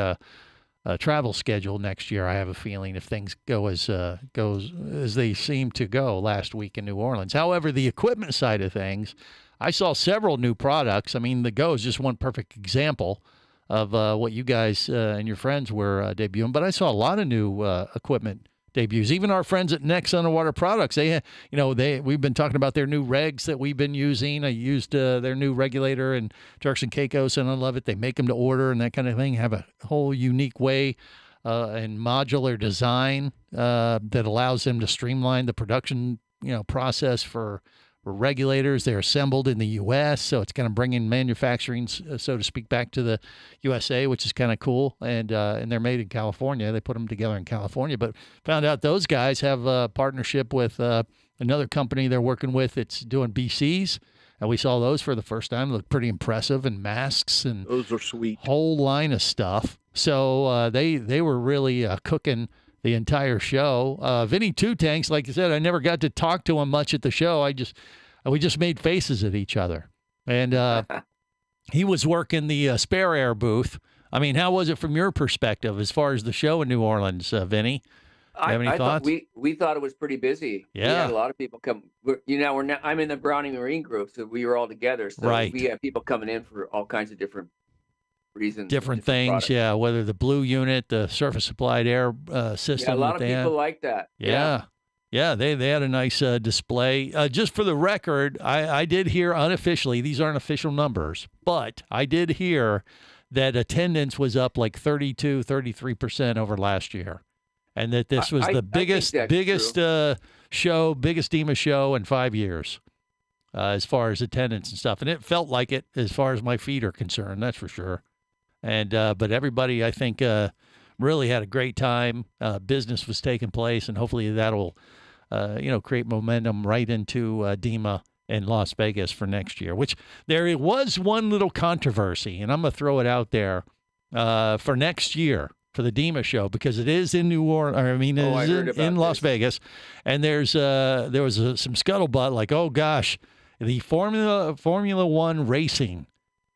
travel schedule next year. I have a feeling, if things go as they seem to go last week in New Orleans. However, the equipment side of things, I saw several new products. I mean, the Go is just one perfect example of what you guys and your friends were debuting. But I saw a lot of new equipment debuts. Even our friends at Next Underwater Products, we've been talking about their new regs that we've been using. I used their new regulator and Turks and Caicos, and I love it. They make them to order and that kind of thing. Have a whole unique way and modular design that allows them to streamline the production process for regulators. They're assembled in the U.S., so it's kind of bringing manufacturing, so to speak, back to the USA, which is kind of cool. And they're made in California. They put them together in California. But found out those guys have a partnership with another company they're working with. It's doing BCs, and we saw those for the first time. They look pretty impressive, and masks and those are sweet. Whole line of stuff. So they were really cooking the entire show. Vinny Two Tanks, like I said, I never got to talk to him much at the show. We just made faces at each other. And he was working the Spare Air booth. I mean, how was it from your perspective as far as the show in New Orleans, Vinny? You have any thoughts? We thought it was pretty busy. Yeah. We had a lot of people come. I'm in the Browning Marine group, so we were all together. So we had people coming in for all kinds of different reasons. Different things, products. Yeah. Whether the Blue Unit, the surface supplied air system. Yeah, a lot of people like that. Yeah. Yeah, they had a nice display. Just for the record, I did hear unofficially, these aren't official numbers, but I did hear that attendance was up like 33% over last year. And that this was the biggest show, biggest DEMA show in 5 years as far as attendance and stuff. And it felt like it as far as my feet are concerned, that's for sure. And but everybody, I think, really had a great time. Business was taking place, and hopefully that'll, create momentum right into DEMA in Las Vegas for next year, which there was one little controversy, and I'm going to throw it out there for next year for the DEMA show, because it is in New Orleans. I mean, it is in Las Vegas, and there was some scuttlebutt like, oh gosh, the Formula One racing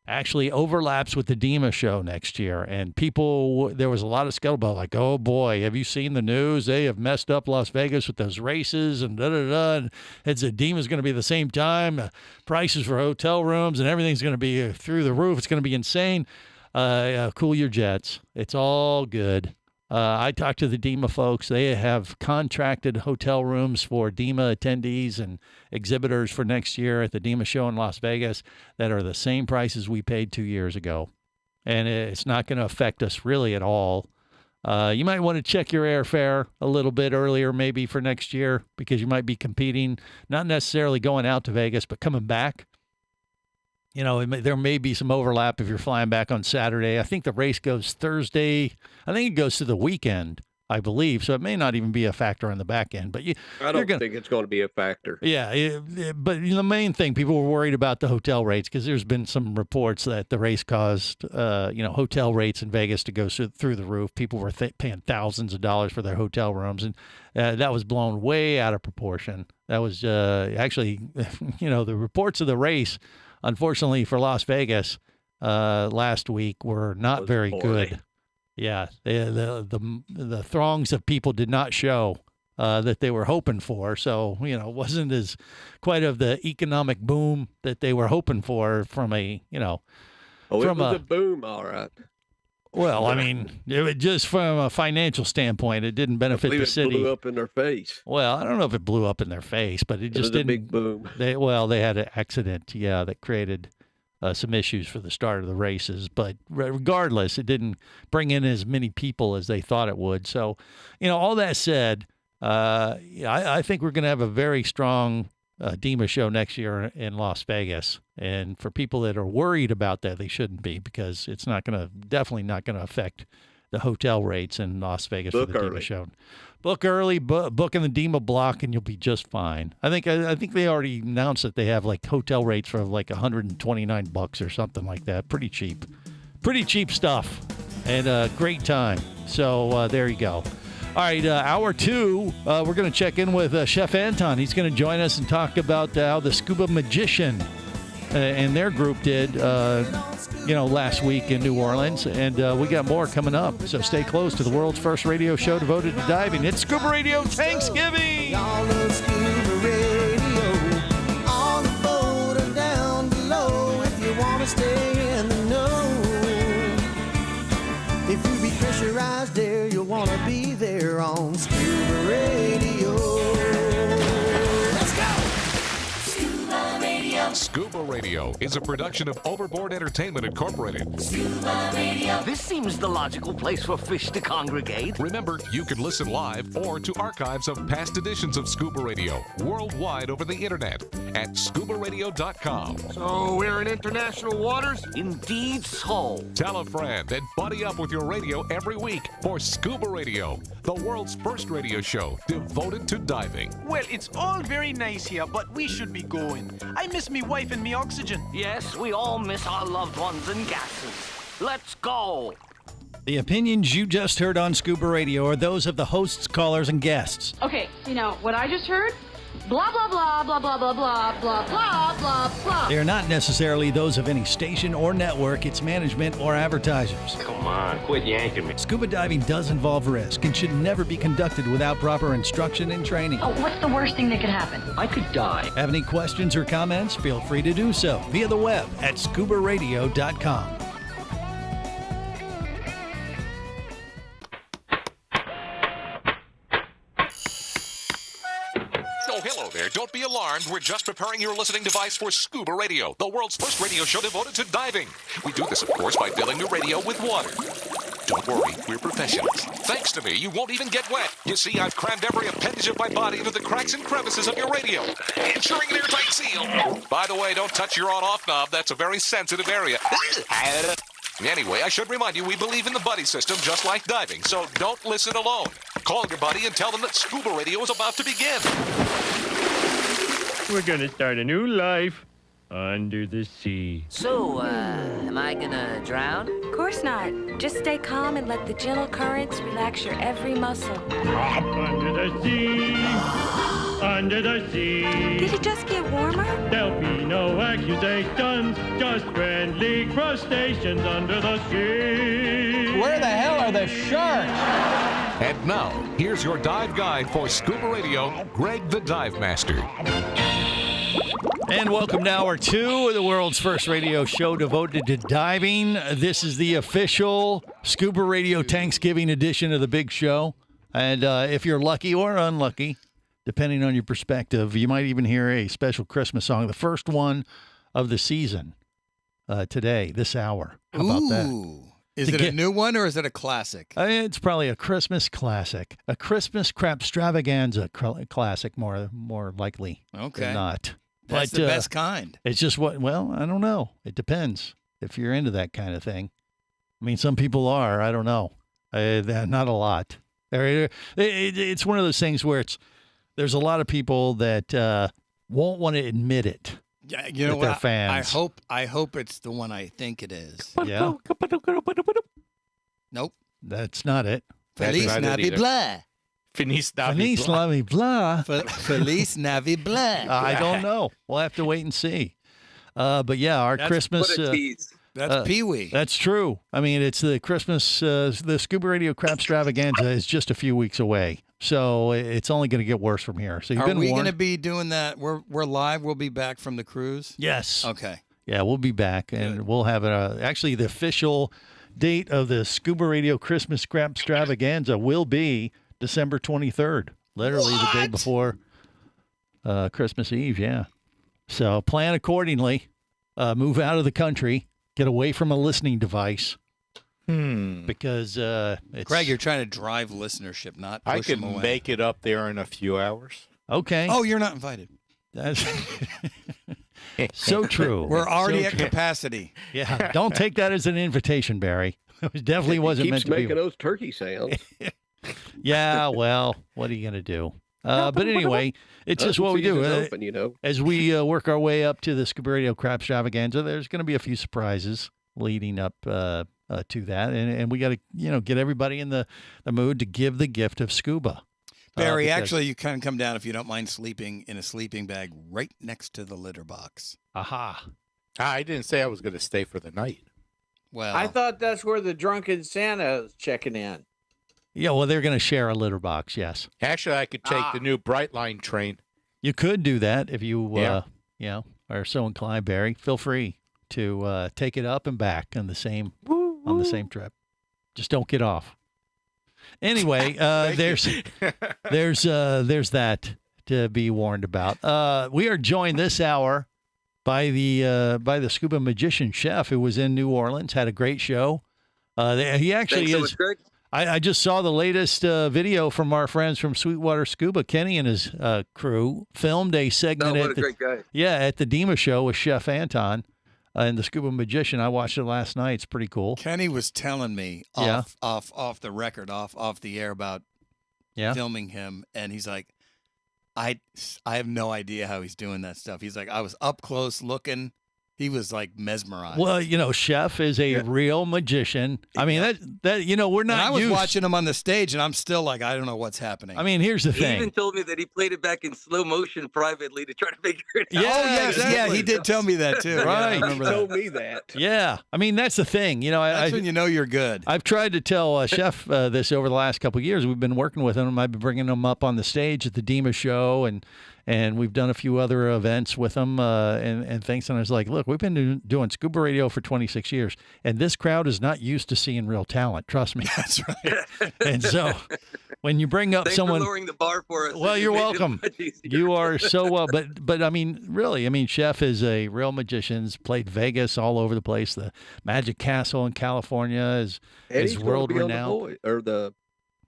actually overlaps with the DEMA show next year, and there was a lot of scuttlebutt like, oh boy, have you seen the news? They have messed up Las Vegas with those races and and it's a DEMA's going to be the same time, prices for hotel rooms and everything's going to be through the roof. It's going to be insane. Cool your jets. It's all good. I talked to the DEMA folks. They have contracted hotel rooms for DEMA attendees and exhibitors for next year at the DEMA show in Las Vegas that are the same prices we paid 2 years ago. And it's not going to affect us really at all. You might want to check your airfare a little bit earlier maybe for next year, because you might be competing, not necessarily going out to Vegas, but coming back. There may be some overlap if you're flying back on Saturday. I think the race goes Thursday. I think it goes to the weekend I believe. So it may not even be a factor on the back end. But I don't think it's going to be a factor. Yeah, but the main thing, people were worried about the hotel rates because there's been some reports that the race caused, hotel rates in Vegas to go through the roof. People were paying thousands of dollars for their hotel rooms, and that was blown way out of proportion. That was actually, the reports of the race, unfortunately for Las Vegas, last week were not very good. Yeah, the throngs of people did not show that they were hoping for. So, it wasn't as quite of the economic boom that they were hoping for from a, it was a boom, all right. Well, I mean, it was just from a financial standpoint, it didn't benefit the city. It blew up in their face. Well, I don't know if it blew up in their face, but it just didn't. A big boom. They had an accident, that created some issues for the start of the races, but regardless, it didn't bring in as many people as they thought it would. So, all that said, I think we're going to have a very strong DEMA show next year in Las Vegas. And for people that are worried about that, they shouldn't be, because it's definitely not going to affect the hotel rates in Las Vegas for the DEMA show. Book early, book in the DEMA block, and you'll be just fine. I think they already announced that they have like hotel rates for like $129 or something like that. Pretty cheap stuff, and a great time. So there you go. All right, hour 2, we're going to check in with Chef Anton. He's going to join us and talk about how the Scuba Magician and their group did, last week in New Orleans. And we got more coming up. So stay close to the world's first radio show devoted to diving. It's Scuba Radio Tanksgiving. Y'all love Scuba Radio. On the boat or down below, if you want to stay in the know. If you be pressurized there, you'll want to be there on Scuba Radio. Let's go! Scuba Radio. Scuba Radio is a production of Overboard Entertainment Incorporated. Scuba Radio. This seems the logical place for fish to congregate. Remember, you can listen live or to archives of past editions of Scuba Radio worldwide over the internet at ScubaRadio.com. So we're in international waters? Indeed so. Tell a friend and buddy up with your radio every week for Scuba Radio, the world's first radio show devoted to diving. Well, it's all very nice here, but we should be going. I miss me wife and me oxygen. Yes, we all miss our loved ones and gases. Let's go. The opinions you just heard on Scuba Radio are those of the hosts, callers, and guests. Okay, what I just heard? Blah, blah, blah, blah, blah, blah, blah, blah, blah, blah, blah. They are not necessarily those of any station or network, its management, or advertisers. Come on, quit yanking me. Scuba diving does involve risk and should never be conducted without proper instruction and training. Oh, what's the worst thing that could happen? I could die. Have any questions or comments? Feel free to do so via the web at ScubaRadio.com. Hello there. Don't be alarmed. We're just preparing your listening device for Scuba Radio, the world's first radio show devoted to diving. We do this, of course, by filling your radio with water. Don't worry, we're professionals. Thanks to me, you won't even get wet. You see, I've crammed every appendage of my body into the cracks and crevices of your radio, ensuring an airtight seal. By the way, don't touch your on-off knob. That's a very sensitive area. Anyway, I should remind you, we believe in the buddy system just like diving, so don't listen alone. Call your buddy and tell them that Scuba Radio is about to begin. We're gonna start a new life under the sea. So, am I gonna drown? Of course not. Just stay calm and let the gentle currents relax your every muscle. Under the sea, under the sea. Did it just get warmer? There'll be no accusations, just friendly crustaceans under the sea. Where the hell are the sharks? And now, here's your dive guide for Scuba Radio, Greg the Dive Master. And welcome to hour 2 of the world's first radio show devoted to diving. This is the official Scuba Radio Tanksgiving edition of the big show. And if you're lucky or unlucky, depending on your perspective, you might even hear a special Christmas song, the first one of the season today, this hour. How about that? Is it a new one or is it a classic? It's probably a Christmas classic, a Christmas crapstravaganza classic, more likely than not. That's the best kind. It's just I don't know. It depends if you're into that kind of thing. I mean, some people are. I don't know. Not a lot. It's one of those things where there's a lot of people that won't want to admit it. Yeah, you know what? They're fans. I hope it's the one I think it is. Yeah. Nope. That's not it. Feliz Navidad. Feliz Feliz Navidad. Feliz Navidad. I don't know. We'll have to wait and see. But yeah, our Christmas. That's Pee-wee. That's true. I mean, it's the Christmas. The Scuba Radio Crap Extravaganza is just a few weeks away, so it's only going to get worse from here. So you've been warned. Are we going to be doing that? We're live. We'll be back from the cruise. Yes. Okay. Yeah, we'll be back, and we'll have actually the official date of the Scuba Radio Christmas Crap Extravaganza will be December 23rd, literally the day before Christmas Eve. Yeah. So plan accordingly. Move out of the country. Get away from a listening device. Because Greg, you're trying to drive listenership, not push I can them away. make it up there in a few hours. Okay. Oh, you're not invited. That's so true. We're already at capacity. Yeah. Don't take that as an invitation, Barry. It definitely wasn't meant to be. Keeps making those turkey sounds. Yeah. Well, what are you going to do? But anyway, it's just what we do. Open, you know. As we work our way up to the Scuba Radio Crap Extravaganza, there's going to be a few surprises leading up to that, and we got to get everybody in the mood to give the gift of scuba. Barry, actually, you can come down if you don't mind sleeping in a sleeping bag right next to the litter box. Aha! I didn't say I was going to stay for the night. Well, I thought that's where the drunken Santa is checking in. Yeah, well, they're going to share a litter box, yes. Actually, I could take the new Brightline train. You could do that if you, are so inclined, Barry. Feel free to take it up and back on the same trip. Just don't get off. Anyway, there's that to be warned about. We are joined this hour by the scuba magician chef who was in New Orleans, had a great show. He actually Thanks so much, Greg. I just saw the latest video from our friends from Sweetwater Scuba. Kenny and his crew filmed a segment what a great guy. at the Dima show with Chef Anton and the Scuba Magician. I watched it last night. It's pretty cool. Kenny was telling me off the record, off the air about filming him, and he's like, I have no idea how he's doing that stuff. He's like, I was up close looking. He was like mesmerized. Well, Chef is a real magician. I mean, that we're not. And I was used. watching him on the stage, and I'm still like, I don't know what's happening. I mean, here's the thing. He even told me that he played it back in slow motion privately to try to figure it out. Yeah, exactly. Yeah, he did tell me that too. Right, I remember He told me that. Yeah, I mean that's the thing. That's when you know you're good. I've tried to tell Chef this over the last couple of years. We've been working with him. I've been bringing him up on the stage at the Dima show, and we've done a few other events with him and things. And I was like, look, we've been doing scuba radio for 26 years, and this crowd is not used to seeing real talent. Trust me. That's right. And so when you bring up Thanks someone, for lowering the bar for us. Well, you're welcome. You are so well. But I mean, really, Chef is a real magician. He's played Vegas all over the place. The Magic Castle in California is world renowned.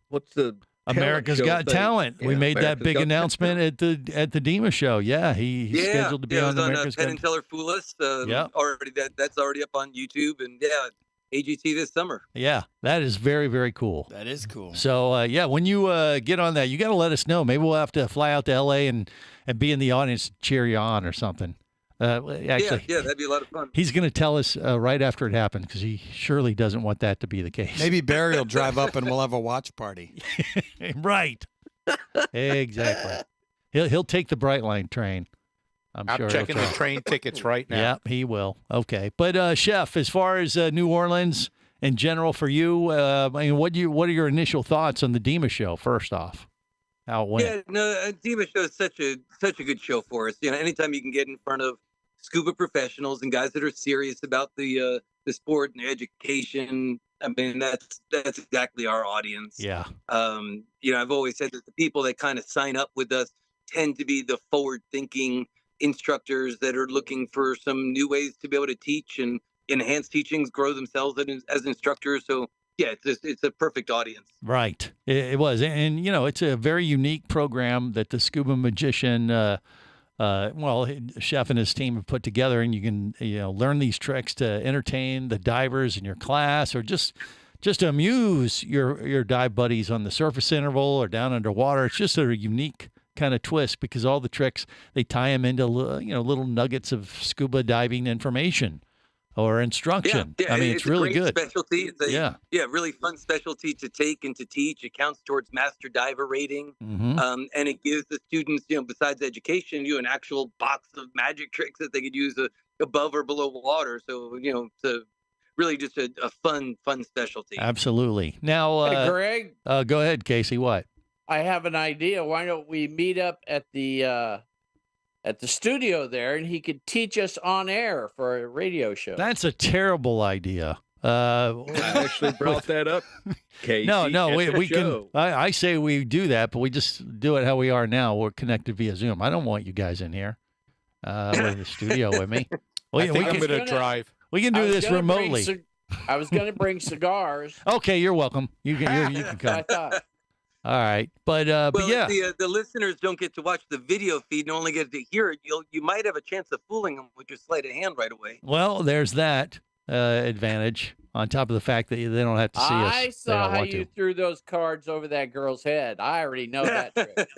What's the America's Got Talent. We made that big announcement at the Dima show. Yeah, he's scheduled to be on America's Got Talent. Penn and Teller Fool Us. Already that's already up on YouTube, and AGT this summer. Yeah, that is very, very cool. That is cool. So when you get on that, you got to let us know. Maybe we'll have to fly out to LA and be in the audience, cheer you on or something. Actually, that'd be a lot of fun. He's going to tell us right after it happened because he surely doesn't want that to be the case. Maybe Barry will drive up and we'll have a watch party. Right. Exactly. He'll take the Brightline train. I'm sure checking the train tickets right now. Yeah, he will. Okay, but Chef, as far as New Orleans in general for you, what are your initial thoughts on the Dima show? First off, how it went? Yeah, no, Dima show is such a good show for us. Anytime you can get in front of scuba professionals and guys that are serious about the sport and education. I mean, that's exactly our audience. Yeah. I've always said that the people that kind of sign up with us tend to be the forward-thinking instructors that are looking for some new ways to be able to teach and enhance teachings, grow themselves as instructors. So yeah, it's a perfect audience. Right. It was, and it's a very unique program that the Scuba Magician. Chef and his team have put together, and you can learn these tricks to entertain the divers in your class, or just just to amuse your dive buddies on the surface interval or down underwater. It's just a unique kind of twist because all the tricks, they tie them into little nuggets of scuba diving information or instruction. Yeah, I mean, it's really good. Specialty. It's really fun specialty to take and to teach. It counts towards master diver rating, and it gives the students, besides education, an actual box of magic tricks that they could use above or below water. So to really just a fun specialty. Absolutely. Now, hey, Greg, go ahead, Casey. What? I have an idea. Why don't we meet up at the studio there, and he could teach us on air for a radio show? That's a terrible idea. I actually brought that up, Casey. No, we can. I say we do that, but we just do it how we are now. We're connected via Zoom. I don't want you guys in here in the studio with me. I think I'm going to drive. We can do this remotely. I was going to bring cigars. Okay, you're welcome. You can come. I thought. All right, but yeah, if the listeners don't get to watch the video feed and only get to hear it, you might have a chance of fooling them with your sleight of hand right away. Well, there's that advantage on top of the fact that they don't have to see us. I saw how you threw those cards over that girl's head. I already know that trick.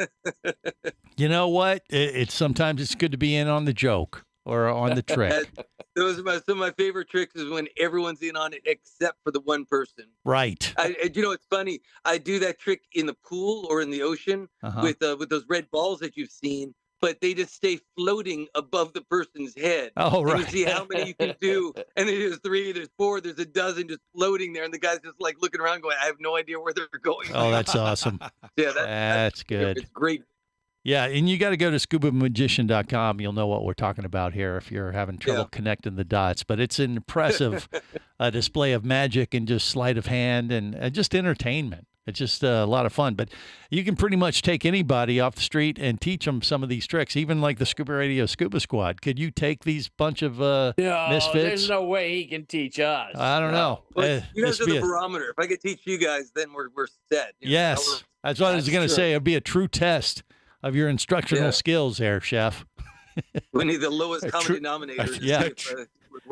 You know what? It's sometimes it's good to be in on the joke or on the trick. Some of my favorite tricks is when everyone's in on it except for the one person. Right. It's funny. I do that trick in the pool or in the ocean with those red balls that you've seen, but they just stay floating above the person's head. Oh, right. And you see how many you can do, and then there's 3, there's 4, there's a dozen just floating there, and the guy's just like looking around going, I have no idea where they're going. Oh, that's awesome. Yeah, that's good. It's great. Yeah, and you got to go to ScubaMagician.com. You'll know what we're talking about here if you're having trouble connecting the dots. But it's an impressive display of magic and just sleight of hand and just entertainment. It's just a lot of fun. But you can pretty much take anybody off the street and teach them some of these tricks, even like the Scuba Radio Scuba Squad. Could you take these bunch of misfits? There's no way he can teach us. I don't know. Well, you guys are the barometer. If I could teach you guys, then we're set. Yes, that's what I was going to say. It'd be a true test of your instructional skills there, Chef. We need the lowest common denominator.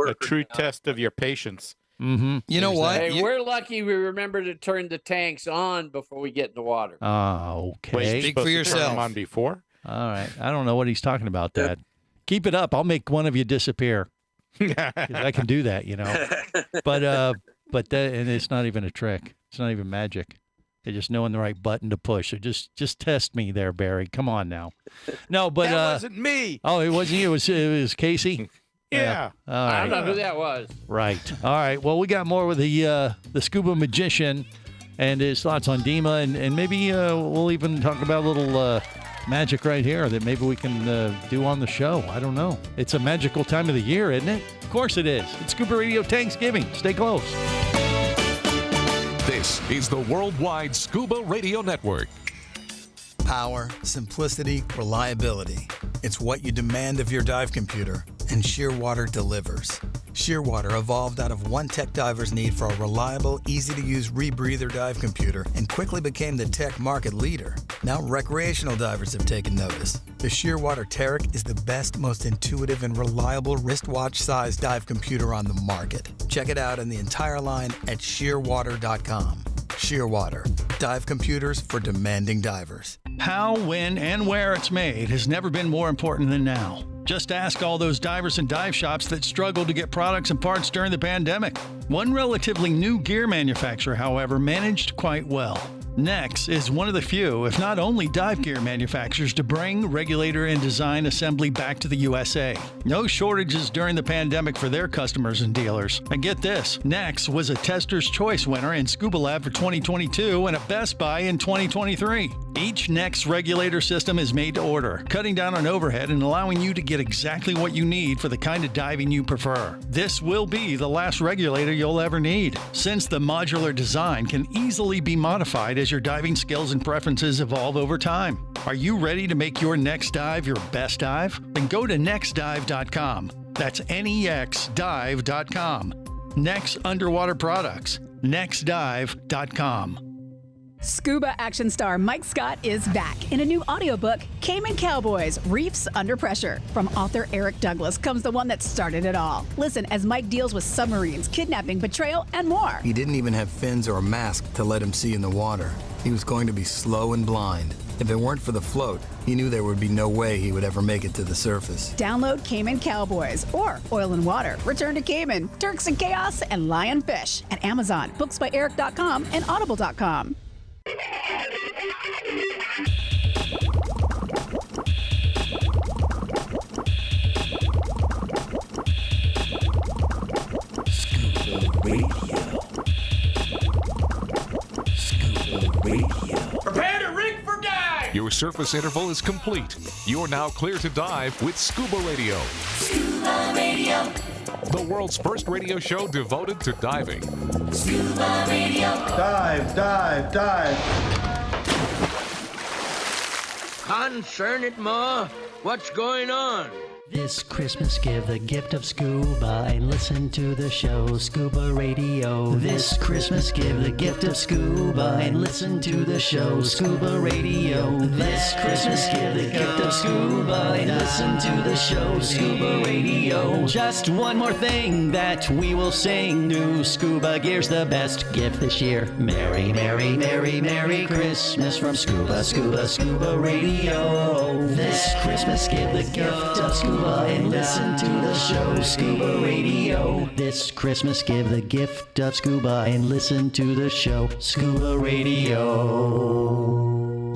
A true test of your patience. Mm-hmm. You know what? Hey, we're lucky we remember to turn the tanks on before we get in the water. Oh, okay. Wait, speak for yourself. Turn them on before? All right. I don't know what he's talking about, Dad. Keep it up. I'll make one of you disappear. I can do that, But and it's not even a trick. It's not even magic. They're just knowing the right button to push. So just test me there, Barry. Come on now. No, but that wasn't me. Oh, it wasn't you. It was Casey. Yeah. All right. I don't know who that was. Right. All right. Well, we got more with the Scuba Magician and his thoughts on DEMA, and maybe we'll even talk about a little magic right here that maybe we can do on the show. I don't know. It's a magical time of the year, isn't it? Of course it is. It's Scuba Radio Tanksgiving. Stay close. This is the Worldwide Scuba Radio Network. Power, simplicity, reliability. It's what you demand of your dive computer, and Shearwater delivers. Shearwater evolved out of one tech diver's need for a reliable, easy-to-use rebreather dive computer and quickly became the tech market leader. Now recreational divers have taken notice. The Shearwater Taric is the best, most intuitive, and reliable wristwatch-sized dive computer on the market. Check it out in the entire line at shearwater.com. Shearwater, dive computers for demanding divers. How, when, and where it's made has never been more important than now. Just ask all those divers and dive shops that struggled to get products and parts during the pandemic. One relatively new gear manufacturer, however, managed quite well. Nex is one of the few, if not only, dive gear manufacturers to bring regulator and design assembly back to the USA. No shortages during the pandemic for their customers and dealers. And get this, Nex was a Tester's Choice winner in Scuba Lab for 2022 and a Best Buy in 2023. Each Nex regulator system is made to order, cutting down on overhead and allowing you to get exactly what you need for the kind of diving you prefer. This will be the last regulator you'll ever need, since the modular design can easily be modified as your diving skills and preferences evolve over time. Are you ready to make your next dive your best dive? Then go to nexdive.com. That's nexdive.com. Nex Underwater Products. nexdive.com. Scuba action star Mike Scott is back in a new audiobook, Cayman Cowboys, Reefs Under Pressure. From author Eric Douglas comes the one that started it all. Listen as Mike deals with submarines, kidnapping, betrayal, and more. He didn't even have fins or a mask to let him see in the water. He was going to be slow and blind. If it weren't for the float, he knew there would be no way he would ever make it to the surface. Download Cayman Cowboys or Oil and Water, Return to Cayman, Turks and Chaos, and Lionfish at Amazon, booksbyeric.com, and audible.com. Scuba Radio. Scuba Radio. Prepare to rig for dive! Your surface interval is complete. You're now clear to dive with Scuba Radio. Scuba Radio. The world's first radio show devoted to diving. Scuba Radio. Dive, dive, dive. Concern it, Ma. What's going on? This Christmas, give the gift of scuba and listen to the show, Scuba Radio. This Christmas, give the gift of scuba and listen to the show, Scuba Radio. This Christmas, give the gift of scuba and listen to the show, Scuba Radio. Just one more thing that we will sing. New scuba gear's the best gift this year. Merry, Merry, Merry, Merry Christmas from Scuba, Scuba, Scuba Radio. This Christmas, give the gift of scuba and listen to the show, Scuba Radio. This Christmas, give the gift of scuba and listen to the show, Scuba Radio.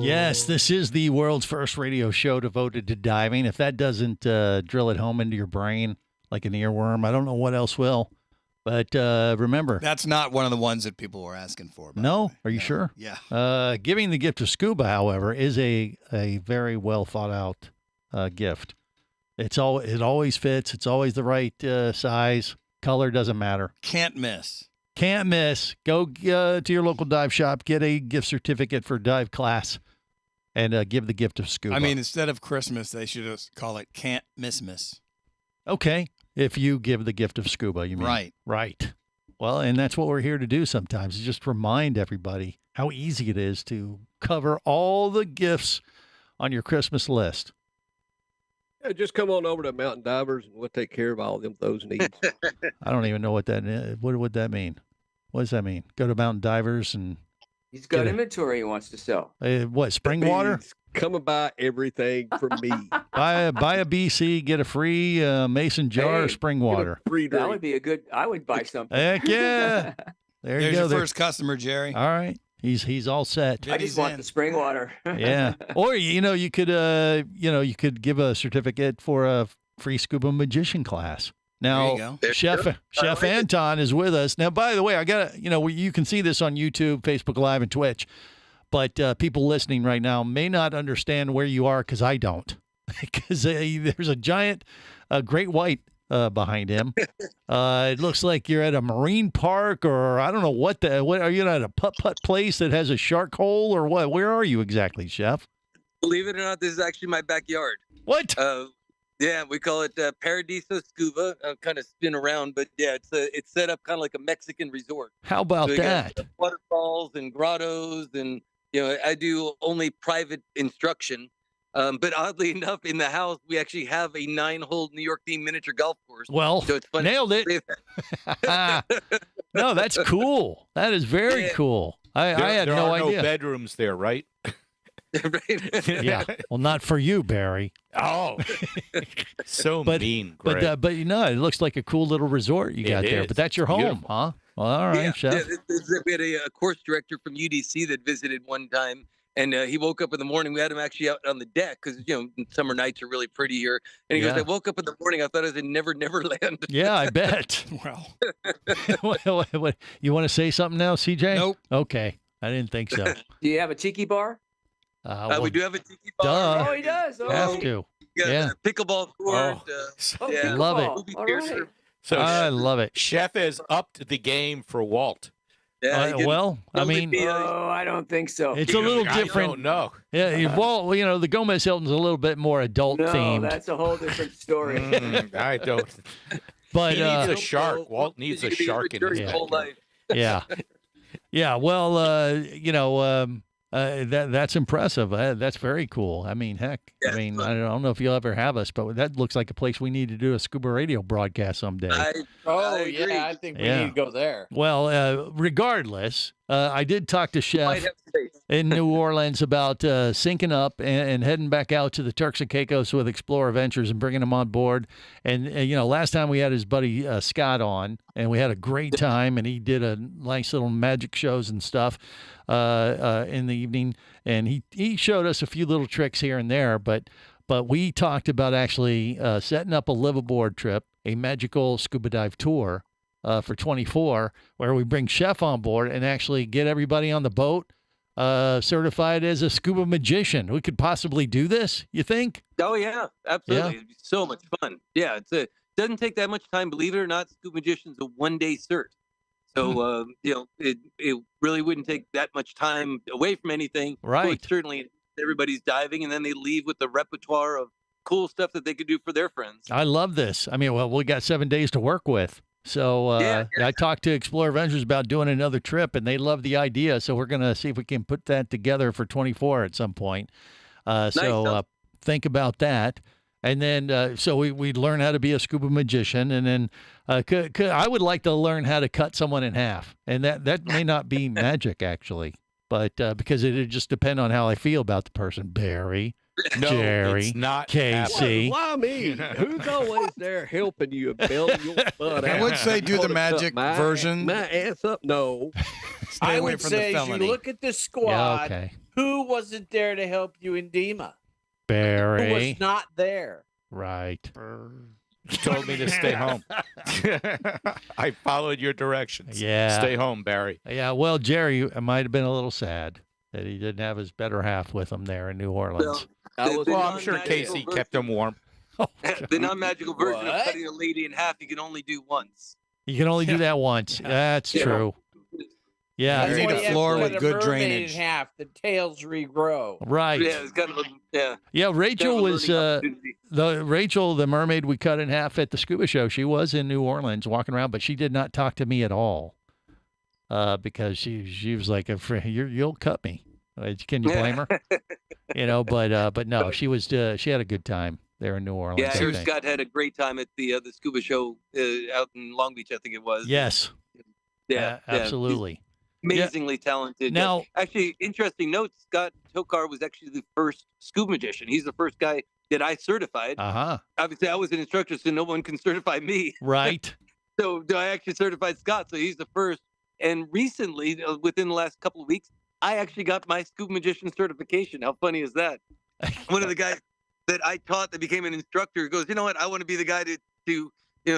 Yes, this is the world's first radio show devoted to diving. If that doesn't drill it home into your brain like an earworm, I don't know what else will. But remember, that's not one of the ones that people were asking for. No, are you sure? Yeah. Giving the gift of scuba, however, is a very well thought out gift. It always fits. It's always the right size. Color doesn't matter. Can't miss. Can't miss. Go to your local dive shop, get a gift certificate for dive class, and give the gift of scuba. I mean, instead of Christmas, they should just call it Can't Miss. Okay. If you give the gift of scuba, you mean. Right. Right. Well, and that's what we're here to do sometimes, is just remind everybody how easy it is to cover all the gifts on your Christmas list. Yeah, just come on over to Mountain Divers and we'll take care of all them those needs. I don't even know what that is. What would that mean? What does that mean? Go to Mountain Divers and he's got inventory he wants to sell. What, spring water? Come and buy everything from me. buy a BC, get a free mason jar of spring water. That would be a good. I would buy something. Heck yeah! There's you go. Your first customer, Jerry. All right. He's all set. I just want the spring water. Yeah. Or you could give a certificate for a free scuba magician class. Now, Chef Anton is with us. Now, by the way, I got you can see this on YouTube, Facebook Live, and Twitch. But people listening right now may not understand where you are because I don't. Because there's a giant great white behind him. It looks like you're at a marine park, or I don't know what are you at a putt-putt place that has a shark hole, or what? Where are you exactly, Chef? Believe it or not, this is actually my backyard. What? Yeah, we call it Paradiso Scuba. Kind of spin around, but yeah, it's set up kind of like a Mexican resort. How about that? Got waterfalls and grottos, and I do only private instruction. But oddly enough, in the house, we actually have a 9-hole New York themed miniature golf course. Well, so it's funny nailed it. No, that's cool. That is very cool. I had no idea. There are no bedrooms there, right? Yeah. Well, not for you, Barry. Oh, so mean. Greg. But it looks like a cool little resort you got there. But that's your home, beautiful. Huh? Well, all right, Chef. We had a course director from UDC that visited one time. And he woke up in the morning. We had him actually out on the deck because, summer nights are really pretty here. And he goes, I woke up in the morning. I thought I was in Neverland. Yeah, I bet. Well, what, you want to say something now, CJ? Nope. Okay. I didn't think so. Do you have a tiki bar? We do have a tiki bar. Duh. Oh, he does. Oh. Have to. Yeah. Pickleball court. Love it. All right. So I love it. Chef has upped the game for Walt. Yeah, I mean, I don't think so. It's a little different. No. Yeah, well, the Gomez Hilton's a little bit more adult themed. No, that's a whole different story. I don't. But he needs a shark. Walt needs a shark in his whole life. Yeah. Yeah, well, that's impressive. That's very cool. I mean, heck, I don't know if you'll ever have us, but that looks like a place we need to do a Scuba Radio broadcast someday. I think we need to go there. Well, regardless, I did talk to Chef in New Orleans about syncing up and heading back out to the Turks and Caicos with Explorer Ventures and bringing him on board. And last time we had his buddy Scott on, and we had a great time, and he did a nice little magic shows and stuff in the evening, and he showed us a few little tricks here and there, but we talked about actually setting up a liveaboard trip, a magical scuba dive tour for 24, where we bring Chef on board and actually get everybody on the boat certified as a scuba magician. We could possibly do this, you think? Oh yeah, absolutely. Yeah. It'd be so much fun. Yeah, it doesn't take that much time. Believe it or not, scuba magician's a 1-day cert. So it really wouldn't take that much time away from anything. Right. But certainly, everybody's diving, and then they leave with the repertoire of cool stuff that they could do for their friends. I love this. I mean, well, we got 7 days to work with. So I talked to Explorer Ventures about doing another trip, and they love the idea. So we're going to see if we can put that together for 24 at some point. Think about that. And then so we'd learn how to be a scuba magician. And then I would like to learn how to cut someone in half. And that may not be magic, actually, but because it'd just depend on how I feel about the person. Barry. No, Jerry, it's not Casey. Why me? Who's always there helping you and bailing your butt out? I would say do the magic version. My ass up, no. Stay away from the as felony. you look at the squad, who wasn't there to help you in Dima? Barry. Who was not there? Right. You told me to stay home. I followed your directions. Yeah. Stay home, Barry. Yeah, well, Jerry might have been a little sad that he didn't have his better half with him there in New Orleans. Well, I'm sure Casey kept him warm. The non-magical version of cutting a lady in half, you can only do once. You can only do that once. That's true. Yeah, you need a floor with good drainage. In half, the tails regrow. Right. Yeah, it's kind of Yeah, Rachel was Rachel, the mermaid we cut in half at the scuba show. She was in New Orleans walking around, but she did not talk to me at all because she was like, "You'll cut me." Can you blame her? But no, she was she had a good time there in New Orleans. Yeah, sure. Scott had a great time at the scuba show out in Long Beach, I think it was. Yes. Yeah, absolutely. Amazingly talented. Now, actually, interesting note: Scott Tokar was actually the first scuba magician. He's the first guy that I certified. Obviously, I was an instructor, so no one can certify me. Right. So I actually certified Scott, so he's the first. And recently, within the last couple of weeks, I actually got my scuba magician certification. How funny is that? One of the guys that I taught that became an instructor goes, you know what? I want to be the guy to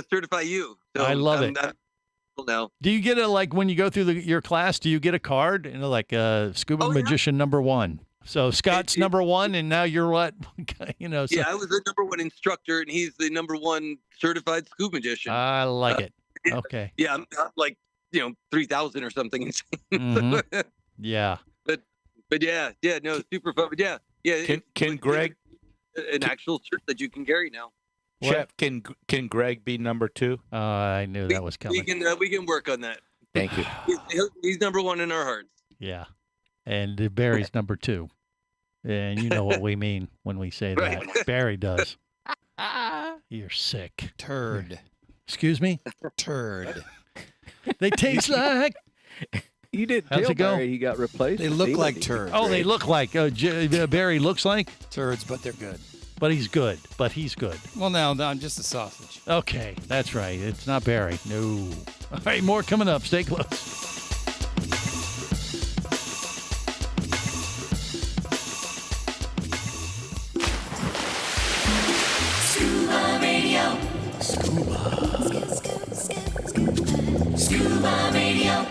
certify you. So I love it. Now. Do you get like when you go through your class? Do you get a card? Like scuba magician number 1. So Scott's number 1, and now you're what? So. Yeah, I was the number 1 instructor, and he's the number 1 certified scuba magician. I like it. Okay. Yeah, I'm not like 3,000 or something insane. Mm-hmm. Yeah. But yeah, no, super fun. But yeah. Can Greg an actual shirt that you can carry now? Chef, can Greg be number 2? I knew that was coming. We can work on that. Thank you. He's number 1 in our hearts. Yeah, and Barry's number 2, and you know what we mean when we say that. Right. Barry does. You're sick. Turd. Excuse me? Turd. They taste like. You didn't How's tell it go? Barry he got replaced. They look like turds. Oh, they look like Barry looks like turds, but they're good. But he's good. Well, no, I'm just a sausage. Okay, that's right. It's not Barry. No. All right, more coming up. Stay close. Scuba Radio. Scuba Radio.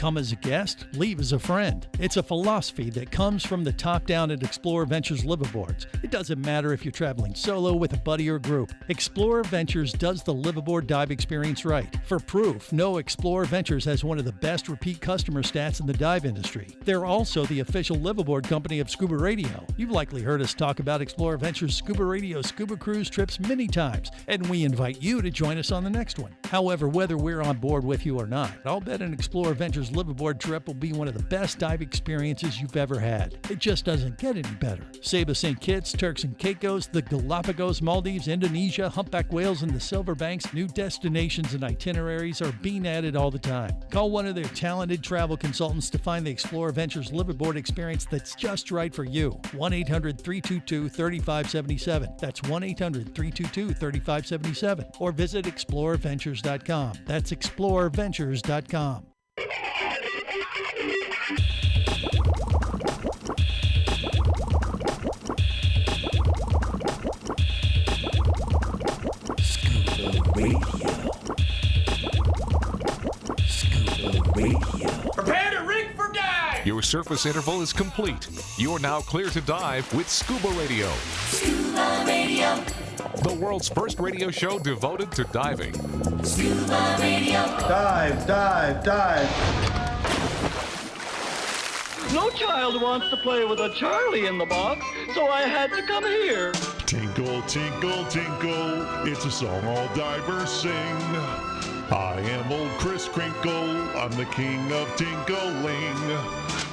Come as a guest, leave as a friend. It's a philosophy that comes from the top down at Explorer Ventures liveaboards. It doesn't matter if you're traveling solo with a buddy or group. Explorer Ventures does the liveaboard dive experience right. For proof, know Explorer Ventures has one of the best repeat customer stats in the dive industry. They're also the official liveaboard company of Scuba Radio. You've likely heard us talk about Explorer Ventures Scuba Radio scuba cruise trips many times, and we invite you to join us on the next one. However, whether we're on board with you or not, I'll bet an Explorer Ventures liveaboard trip will be one of the best dive experiences you've ever had. It just doesn't get any better. Saba St. Kitts, Turks and Caicos, the Galapagos, Maldives, Indonesia, humpback whales, and the Silver Banks, new destinations and itineraries are being added all the time. Call one of their talented travel consultants to find the Explorer Ventures liveaboard experience that's just right for you. 1-800-322-3577. That's 1-800-322-3577. Or visit explorerventures.com. That's explorerventures.com. Prepare to rig for dive! Your surface interval is complete. You're now clear to dive with Scuba Radio. Scuba Radio. The world's first radio show devoted to diving. Scuba Radio. Dive, dive, dive. No child wants to play with a Charlie in the box, so I had to come here. Tinkle, tinkle, tinkle, it's a song all divers sing. I am old Kris Kringle, I'm the king of tinkling.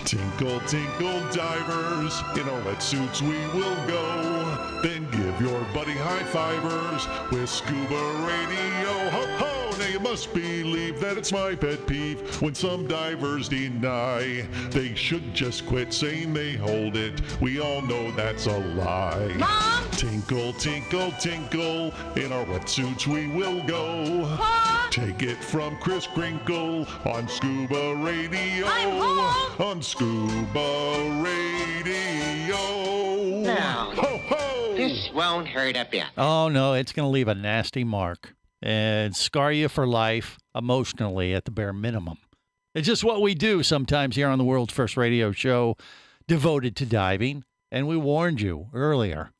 Tinkle, tinkle, divers, in our wetsuits we will go. Then give your buddy high fivers with Scuba Radio. Ho, ho! Now you must believe that it's my pet peeve when some divers deny. They should just quit saying they hold it. We all know that's a lie. Mom! Tinkle, tinkle, tinkle, in our wetsuits we will go. What? Take it from Kris Kringle on Scuba Radio. I'm home! On Scuba Radio. Now, ho, ho! This won't hurt a bit. Oh, no, it's going to leave a nasty mark and scar you for life, emotionally at the bare minimum. It's just what we do sometimes here on the world's first radio show devoted to diving, and we warned you earlier,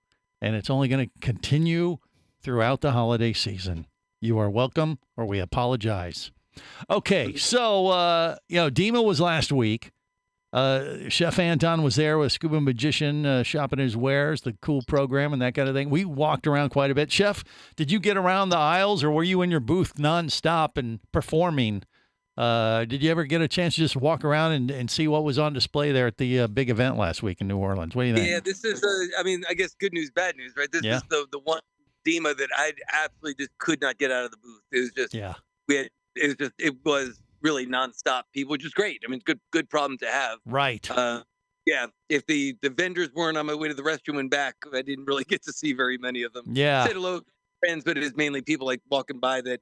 and it's only going to continue throughout the holiday season. You are welcome, or we apologize. Okay, so, Dima was last week. Chef Anton was there with Scuba Magician shopping his wares, the cool program and that kind of thing. We walked around quite a bit. Chef, did you get around the aisles, or were you in your booth nonstop and performing? Did you ever get a chance to just walk around and see what was on display there at the big event last week in New Orleans? What do you think? Yeah, this is, I guess good news, bad news, right? This is the one DEMA that I absolutely just could not get out of the booth. It was just, it was really nonstop people, which is great. I mean, good problem to have. Right. Yeah. If the vendors weren't on my way to the restroom and back, I didn't really get to see very many of them. Yeah. Said hello to friends, but it is mainly people like walking by that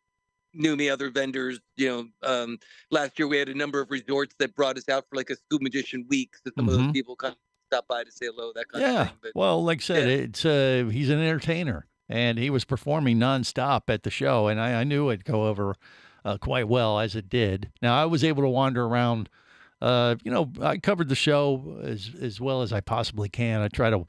knew me, other vendors. Last year we had a number of resorts that brought us out for like a Scuba Magician week. So some of those people kind of stopped by to say hello, that kind of thing. But, well, like I said, it's he's an entertainer, and he was performing nonstop at the show, and I knew it'd go over quite well, as it did. Now, I was able to wander around. I covered the show as well as I possibly can. I try to,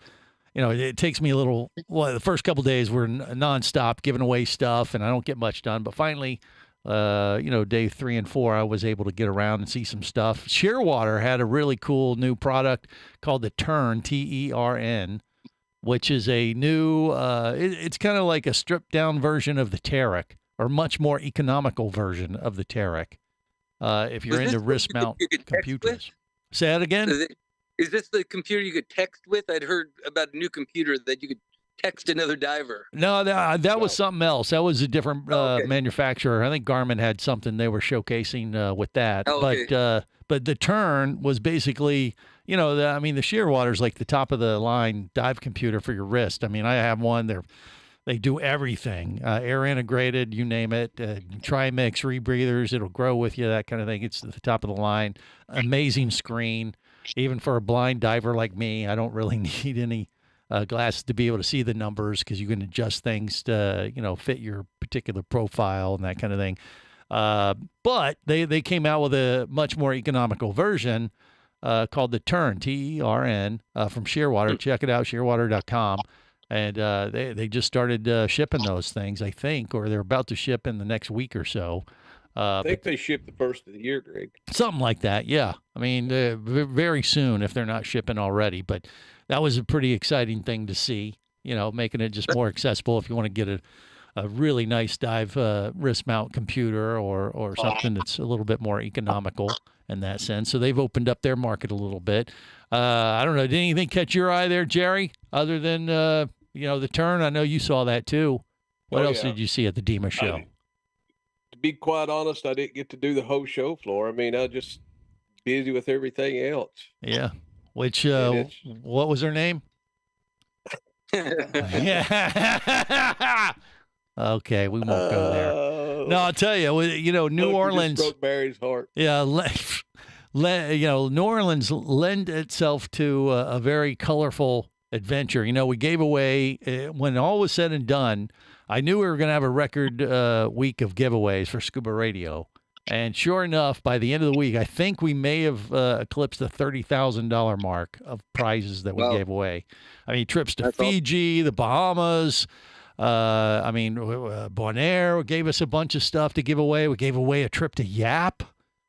it takes me a little. Well, the first couple of days were nonstop giving away stuff, and I don't get much done. But finally, day 3 and 4, I was able to get around and see some stuff. Shearwater had a really cool new product called the Tern, Tern, which is a new. It's kind of like a stripped down version of the Tarek, or much more economical version of the Tarek. If you're into wrist mount computers. Say that again? Is this the computer you could text with? I'd heard about a new computer that you could text another diver. No, that was something else. That was a different manufacturer. I think Garmin had something they were showcasing with that. But the Tern was basically, the Shearwater's like the top of the line dive computer for your wrist. I mean, I have one. They do everything, air integrated, you name it, trimix, rebreathers, it'll grow with you, that kind of thing. It's at the top of the line. Amazing screen. Even for a blind diver like me, I don't really need any glasses to be able to see the numbers, because you can adjust things to, fit your particular profile and that kind of thing. But they came out with a much more economical version called the Turn, T-E-R-N, from Shearwater. Check it out, shearwater.com. And they just started shipping those things, I think, or they're about to ship in the next week or so. I think they ship the first of the year, Greg. Something like that, yeah. I mean, very soon if they're not shipping already. But that was a pretty exciting thing to see, making it just more accessible if you want to get a really nice dive wrist mount computer or something that's a little bit more economical in that sense. So they've opened up their market a little bit. I don't know. Did anything catch your eye there, Jerry, other than, the Turn? I know you saw that too. What else did you see at the DEMA show? To be quite honest, I didn't get to do the whole show floor. I mean, I was just busy with everything else. Yeah. Which, what was her name? Yeah. Okay, we won't go there. No, I'll tell you, New Orleans. Just broke Barry's heart. Yeah, New Orleans lend itself to a very colorful adventure. We gave away, when all was said and done, I knew we were going to have a record week of giveaways for Scuba Radio. And sure enough, by the end of the week, I think we may have eclipsed the $30,000 mark of prizes that we gave away. I mean, trips to Fiji, the Bahamas. Bonaire gave us a bunch of stuff to give away. We gave away a trip to Yap,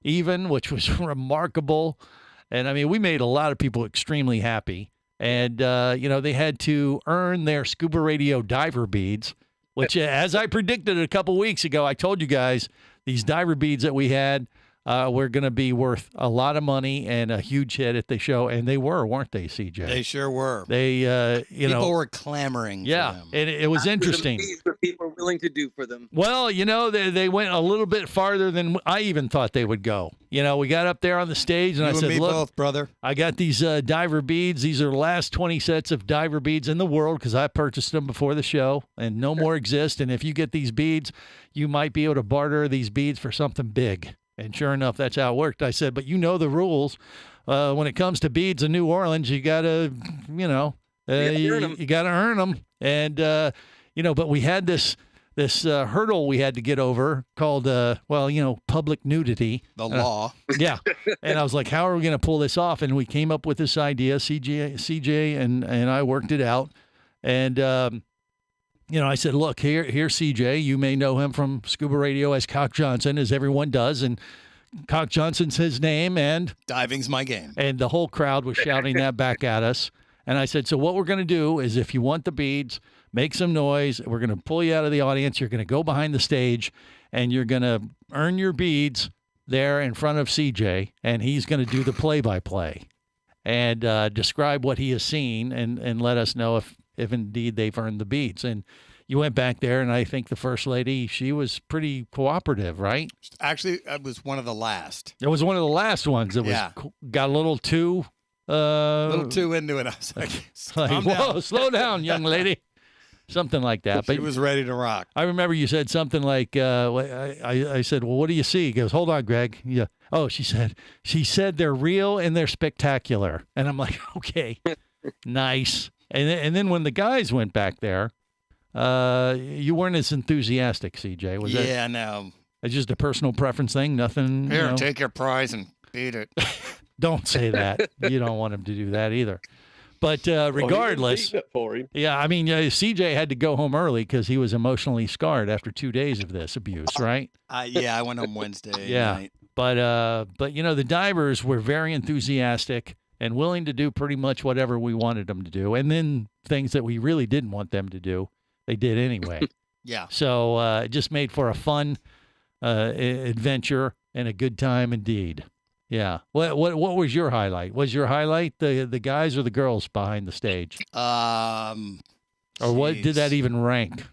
even, which was remarkable. And, I mean, we made a lot of people extremely happy. And, they had to earn their Scuba Radio diver beads, which, as I predicted a couple weeks ago, I told you guys these diver beads that we had were going to be worth a lot of money and a huge hit at the show. And they were, weren't they, CJ? They sure were. They, people were clamoring for them. And it was interesting. What people are willing to do for them. Well, they went a little bit farther than I even thought they would go. We got up there on the stage and I said, look, both, brother. I got these diver beads. These are the last 20 sets of diver beads in the world because I purchased them before the show and no more exist. And if you get these beads, you might be able to barter these beads for something big. And sure enough, that's how it worked. I said, but the rules. When it comes to beads in New Orleans, you got to, you got to earn them. And, but we had this hurdle we had to get over called, public nudity. The law. Yeah. And I was like, how are we going to pull this off? And we came up with this idea. CJ and I worked it out. And, I said, look, here's CJ. You may know him from Scuba Radio as Cock Johnson, as everyone does. And Cock Johnson's his name. And diving's my game. And the whole crowd was shouting that back at us. And I said, so what we're going to do is if you want the beads, make some noise. We're going to pull you out of the audience. You're going to go behind the stage, and you're going to earn your beads there in front of CJ, and he's going to do the play-by-play and describe what he has seen and let us know if indeed they've earned the beads. And you went back there, and I think the First Lady, she was pretty cooperative, right? Actually, it was one of the last. It was one of the last ones. It was got a little too... a little too into it. I was like, whoa, slow down, young lady. Something like that. But she was ready to rock. I remember you said something like, I said, well, what do you see? He goes, hold on, Greg. Yeah. Oh, she said they're real and they're spectacular. And I'm like, okay, nice. And then when the guys went back there, you weren't as enthusiastic, CJ. Was that? Yeah, no. It's just a personal preference thing. Nothing. Here, take your prize and beat it. Don't say that. You don't want him to do that either. But regardless, for him. Yeah, I mean, CJ had to go home early because he was emotionally scarred after 2 days of this abuse, right? Yeah, I went home Wednesday night. But the divers were very enthusiastic and willing to do pretty much whatever we wanted them to do. And then things that we really didn't want them to do, they did anyway. Yeah. So it just made for a fun adventure and a good time indeed. Yeah. What was your highlight? Was your highlight the guys or the girls behind the stage? Or what did that even rank?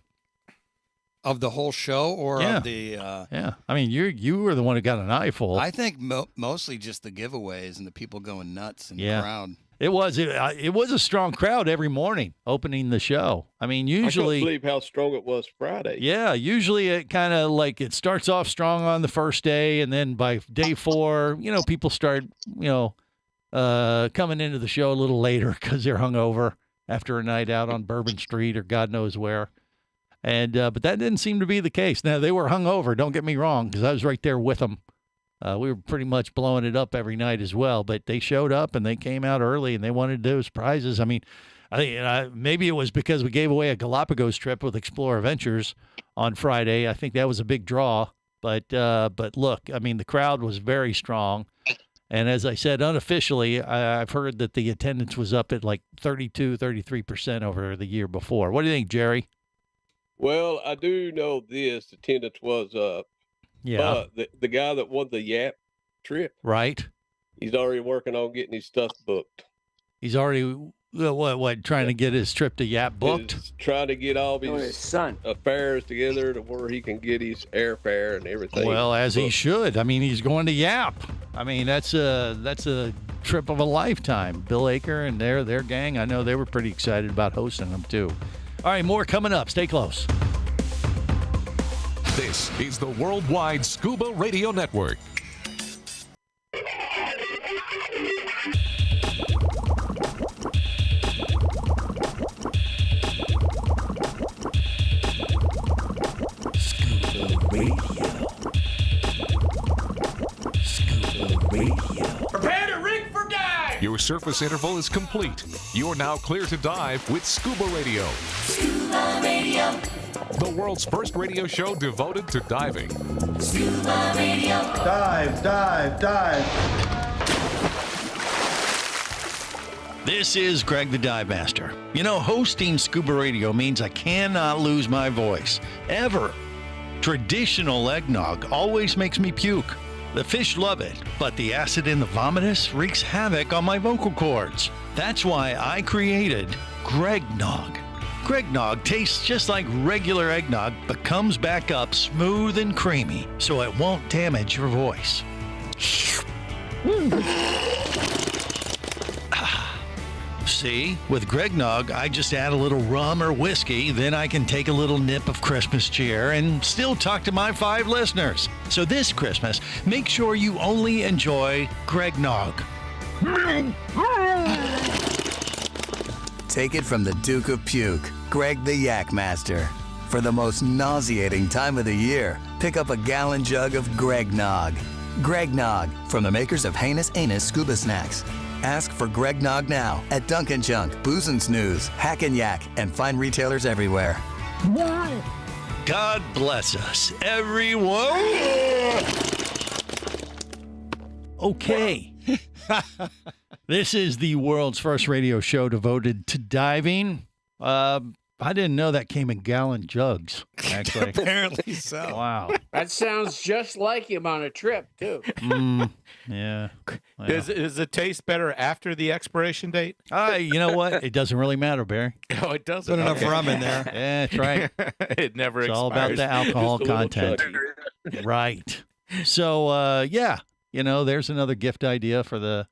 Of the whole show or of the Yeah. I mean, you were the one who got an eyeful. I think mostly just the giveaways and the people going nuts in the crowd. It was a strong crowd every morning opening the show. I mean, usually I can't believe how strong it was Friday. Yeah, usually it kind of like it starts off strong on the first day, and then by day 4, people start coming into the show a little later because they're hungover after a night out on Bourbon Street or God knows where. And but that didn't seem to be the case. Now, they were hungover, don't get me wrong, because I was right there with them. We were pretty much blowing it up every night as well, but they showed up and they came out early and they wanted those prizes. I mean, maybe it was because we gave away a Galapagos trip with Explorer Ventures on Friday. I think that was a big draw. But look, I mean, the crowd was very strong. And as I said, unofficially, I've heard that the attendance was up at like 33% over the year before. What do you think, Jerry? Well, I do know this attendance was up. Yeah. But the guy that won the Yap trip, right? He's already working on getting his stuff booked. He's already trying to get his trip to Yap booked? He's trying to get all his affairs together to where he can get his airfare and everything. Well, as he should. I mean, he's going to Yap. I mean, that's a trip of a lifetime. Bill Aker and their gang, I know they were pretty excited about hosting them too. All right, more coming up. Stay close. This is the Worldwide Scuba Radio Network. Scuba Radio. Prepare to rig for dive! Your surface interval is complete. You're now clear to dive with Scuba Radio. Scuba Radio. The world's first radio show devoted to diving. Scuba Radio. Dive, dive, dive. This is Greg the Dive Master. You know, hosting Scuba Radio means I cannot lose my voice. Ever. Traditional eggnog always makes me puke. The fish love it, but the acid in the vomitus wreaks havoc on my vocal cords. That's why I created Gregnog. Gregnog tastes just like regular eggnog, but comes back up smooth and creamy, so it won't damage your voice. See, with Gregnog, I just add a little rum or whiskey, then I can take a little nip of Christmas cheer and still talk to my 5 listeners. So this Christmas, make sure you only enjoy Gregnog. Take it from the Duke of Puke, Greg the Yak Master. For the most nauseating time of the year, pick up a gallon jug of Gregnog. Gregnog, from the makers of Heinous Anus Scuba Snacks. Ask for Gregnog now at Dunkin' Junk, Booze and Snooze, Hack and Yak, and fine retailers everywhere. God bless us, everyone. Okay. This is the world's first radio show devoted to diving. I didn't know that came in gallon jugs, actually. Apparently so. Wow. That sounds just like him on a trip, too. Yeah. Well. Does it taste better after the expiration date? You know what? It doesn't really matter, Barry. Oh, it doesn't. Put enough rum in there. Yeah, that's right. It never It's expires. all about the alcohol Just a little content. chunky. Right. So, yeah, you know, there's another gift idea for the,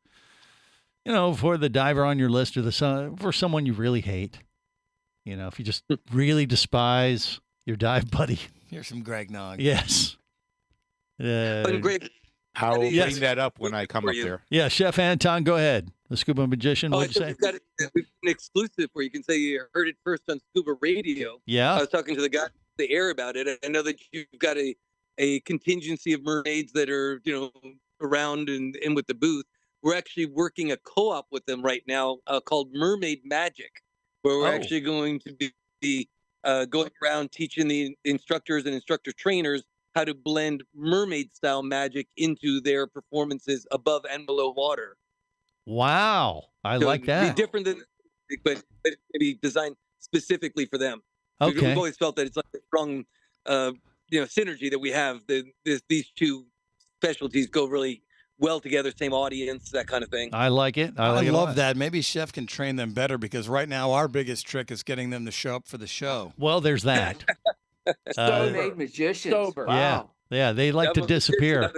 for the diver on your list or for someone you really hate. You know, if you just really despise your dive buddy. Here's some Gregnog. Yes. Greg, I'll Yes. bring that up when I come up there. Yeah, Chef Anton, go ahead. The Scuba Magician, what'd you say? We've got an exclusive where you can say you heard it first on Scuba Radio. Yeah. I was talking to the guy on the air about it. I know that you've got a contingency of mermaids that are, around and with the booth. We're actually working a co-op with them right now called Mermaid Magic, where we're actually going to be going around teaching the instructors and instructor trainers how to blend mermaid-style magic into their performances above and below water. Wow. I like Be that. different than, but maybe designed specifically for them. Okay. We've always felt that it's like a strong, synergy that we have. These two specialties go really well together, same audience, that kind of thing. I like it. I love that. Maybe Chef can train them better because right now our biggest trick is getting them to show up for the show. Well, there's that. Made magicians. Sober. Wow. Yeah, they like to disappear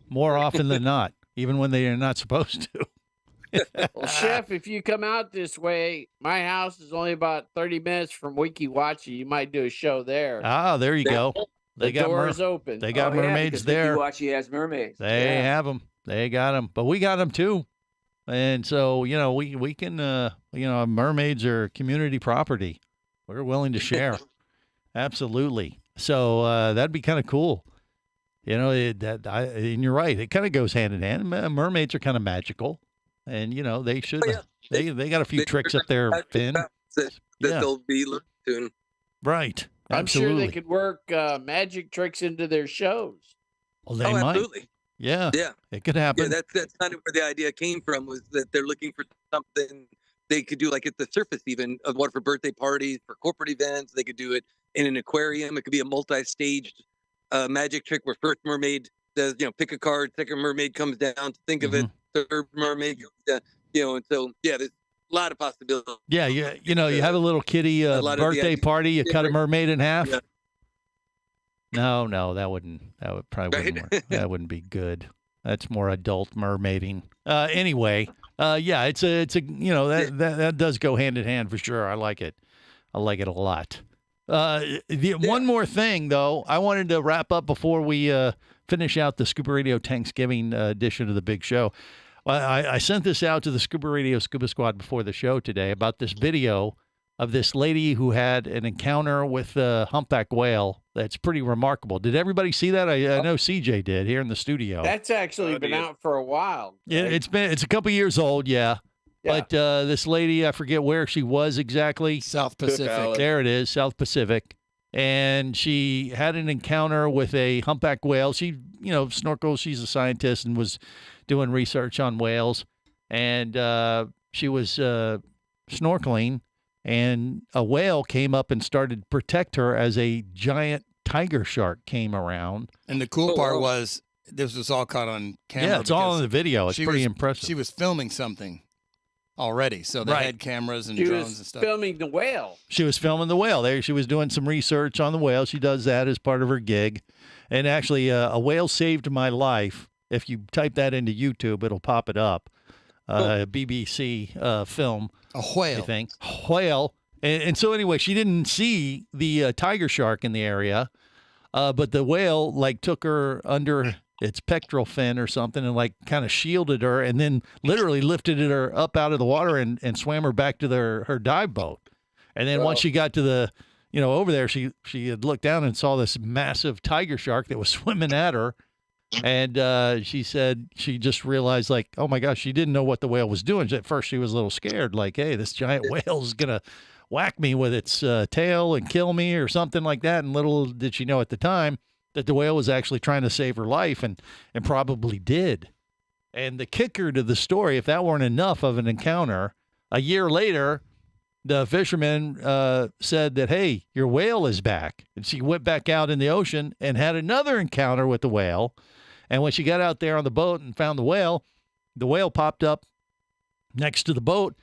more often than not, even when they are not supposed to. Well, Chef, if you come out this way, my house is only about 30 minutes from Wiki Wachi. You might do a show there. Ah, there you go. The door is open. They got mermaids there. Wiki Wachi has mermaids. They have them. They got them, but we got them too. And so, we can, mermaids are community property. We're willing to share. Absolutely. So that'd be kind of cool. You know, and you're right. It kind of goes hand in hand. Mermaids are kind of magical, and you know they should. They got a few tricks up their fin. That they'll be learning soon. Right. I'm sure Absolutely. they could work magic tricks into their shows. Well, they might. Absolutely. Yeah. Yeah. It could happen. Yeah, that's kind of where the idea came from, was that they're looking for something they could do, like at the surface, even of what, for birthday parties, for corporate events. They could do it in an aquarium. It could be a multi-staged magic trick where first mermaid does, pick a card, second mermaid comes down to think of it, third mermaid goes down, and so, yeah, there's a lot of possibilities. Yeah, you have a little kitty birthday party, you cut a mermaid in half. Yeah. No, that probably wouldn't work. That wouldn't be good. That's more adult mermaiding. Anyway, it's a that does go hand in hand for sure. I like it. I like it a lot. One more thing though, I wanted to wrap up before we finish out the Scuba Radio Tanksgiving edition of the big show. I sent this out to the Scuba Radio Scuba Squad before the show today about this video of this lady who had an encounter with a humpback whale. That's pretty remarkable. Did everybody see that? I know CJ did here in the studio. That's actually been out for a while. Yeah, it's a couple years old. Yeah. But this lady, I forget where she was exactly. South Pacific. There it is, South Pacific. And she had an encounter with a humpback whale. She, snorkels. She's a scientist and was doing research on whales. And she was snorkeling, and a whale came up and started to protect her as a giant tiger shark came around. And the cool part was this was all caught on camera. Yeah, it's all in the video. It's pretty impressive. She was filming something already, so they had cameras and drones and stuff. Filming the whale. She was filming the whale. There, she was doing some research on the whale. She does that as part of her gig. And actually, a whale saved my life. If you type that into YouTube, it'll pop it up. BBC film. A whale. I think. Whale. And so anyway, she didn't see the tiger shark in the area, but the whale took her under its pectoral fin or something and kind of shielded her, and then literally lifted her up out of the water and swam her back to her dive boat. And then once she got to the over there, she had looked down and saw this massive tiger shark that was swimming at her. And she said she just realized, oh my gosh, she didn't know what the whale was doing. At first, she was a little scared, hey, this giant whale is going to whack me with its tail and kill me or something like that. And little did she know at the time that the whale was actually trying to save her life, and probably did. And the kicker to the story, if that weren't enough of an encounter, a year later, the fisherman said that, hey, your whale is back. And she went back out in the ocean and had another encounter with the whale. And when she got out there on the boat and found the whale popped up next to the boat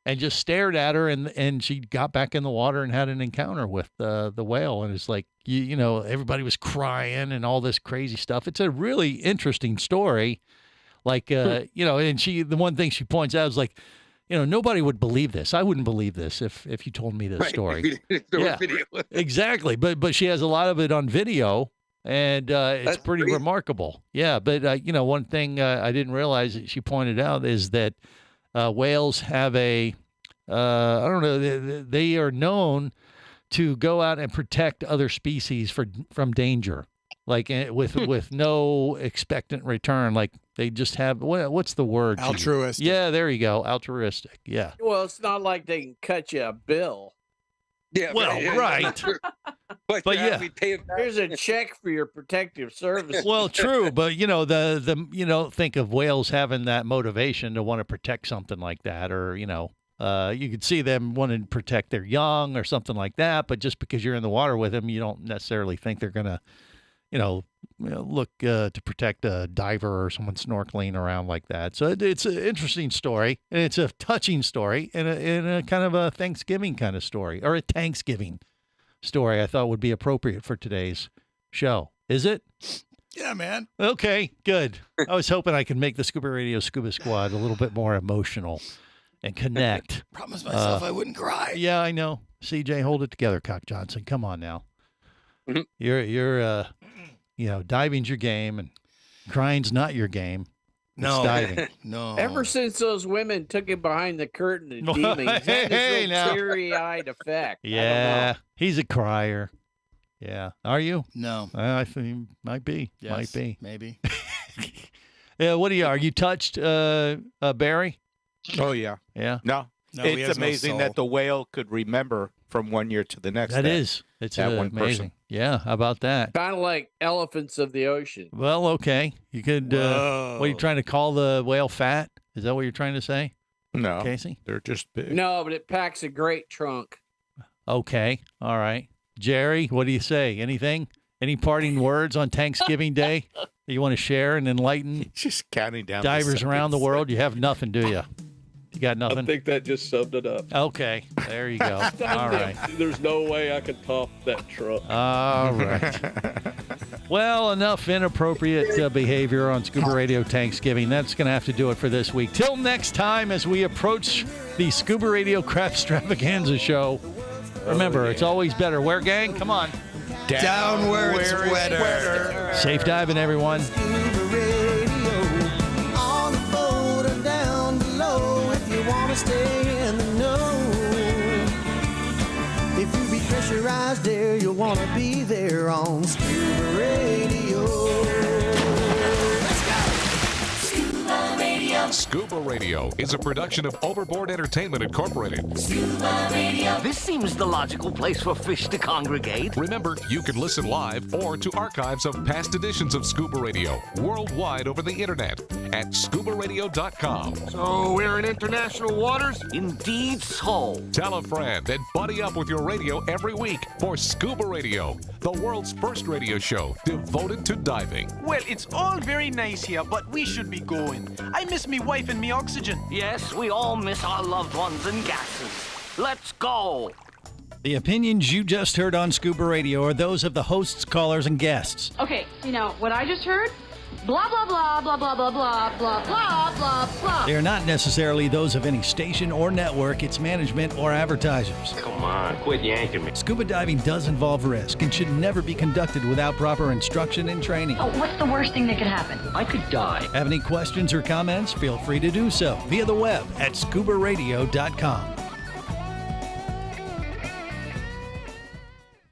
and just stared at her. And she got back in the water and had an encounter with the whale. And it's everybody was crying and all this crazy stuff. It's a really interesting story. And the one thing she points out is nobody would believe this. I wouldn't believe this if you told me this story. Yeah, exactly. But she has a lot of it on video, and it's pretty remarkable. Yeah, but one thing I didn't realize that she pointed out is that whales have I don't know, they are known to go out and protect other species from danger, with no expectant return. They just have, what's the word? Altruistic. Yeah, there you go. Altruistic. Yeah. Well, it's not like they can cut you a bill. Yeah. Well, right. But yeah, here's a check for your protective service. Well, true, but the think of whales having that motivation to want to protect something like that, or you could see them wanting to protect their young or something like that. But just because you're in the water with them, you don't necessarily think they're gonna, look to protect a diver or someone snorkeling around like that. So it's an interesting story, and it's a touching story, and a kind of a Thanksgiving kind of story, or a Tanksgiving story. I thought would be appropriate for today's show. Is it? Yeah, man. Okay, good. I was hoping I could make the Scuba Radio Scuba Squad a little bit more emotional and connect. Promised myself I wouldn't cry. Yeah, I know. CJ, hold it together, Cock Johnson. Come on now. Mm-hmm. You're diving's your game, and crying's not your game. No, it's diving. No. Ever since those women took him behind the curtain and deeming, he's had this real teary-eyed effect. Yeah, he's a crier. Yeah. Are you? No. I think might be. Yes, might be. Maybe. Yeah. What are you? Are you touched, Barry? Oh, yeah. Yeah. No. It's amazing that the whale could remember from one year to the next. That is. It's that one amazing. person. Yeah. How about that? Kind of like elephants of the ocean. Well, okay. You could. What are you trying to call the whale? Fat? Is that what you're trying to say? No, Casey. They're just big. No, but it packs a great trunk. Okay. All right. Jerry, what do you say? Anything? Any parting words on Thanksgiving Day that you want to share and enlighten? Just counting down divers around the world. You have nothing, do you? You got nothing? I think that just summed it up. Okay. There you go. All right. There's no way I can top that truck. All right. Well, enough inappropriate behavior on Scuba Radio Tanksgiving. That's going to have to do it for this week. Till next time, as we approach the Scuba Radio Craft Extravaganza show, remember, it's always better. Where, gang? Come on. Down where it's wetter. Safe diving, everyone. Stay in the know. If you be pressurized there, you'll want to be there on Scuba Radio. Let's go! Scuba Radio. Scuba Radio is a production of Overboard Entertainment Incorporated. Scuba Radio. This seems the logical place for fish to congregate. Remember, you can listen live or to archives of past editions of Scuba Radio worldwide over the internet at ScubaRadio.com. So we're in international waters? Indeed so. Tell a friend and buddy up with your radio every week for Scuba Radio, the world's first radio show devoted to diving. Well, it's all very nice here, but we should be going. I miss me wife and me oxygen. Yes, we all miss our loved ones and gases. Let's go. The opinions you just heard on Scuba Radio are those of the hosts, callers, and guests. Okay, what I just heard? Blah, blah, blah, blah, blah, blah, blah, blah, blah, blah, blah. They are not necessarily those of any station or network, its management, or advertisers. Come on, quit yanking me. Scuba diving does involve risk and should never be conducted without proper instruction and training. Oh, what's the worst thing that could happen? I could die. Have any questions or comments? Feel free to do so via the web at ScubaRadio.com.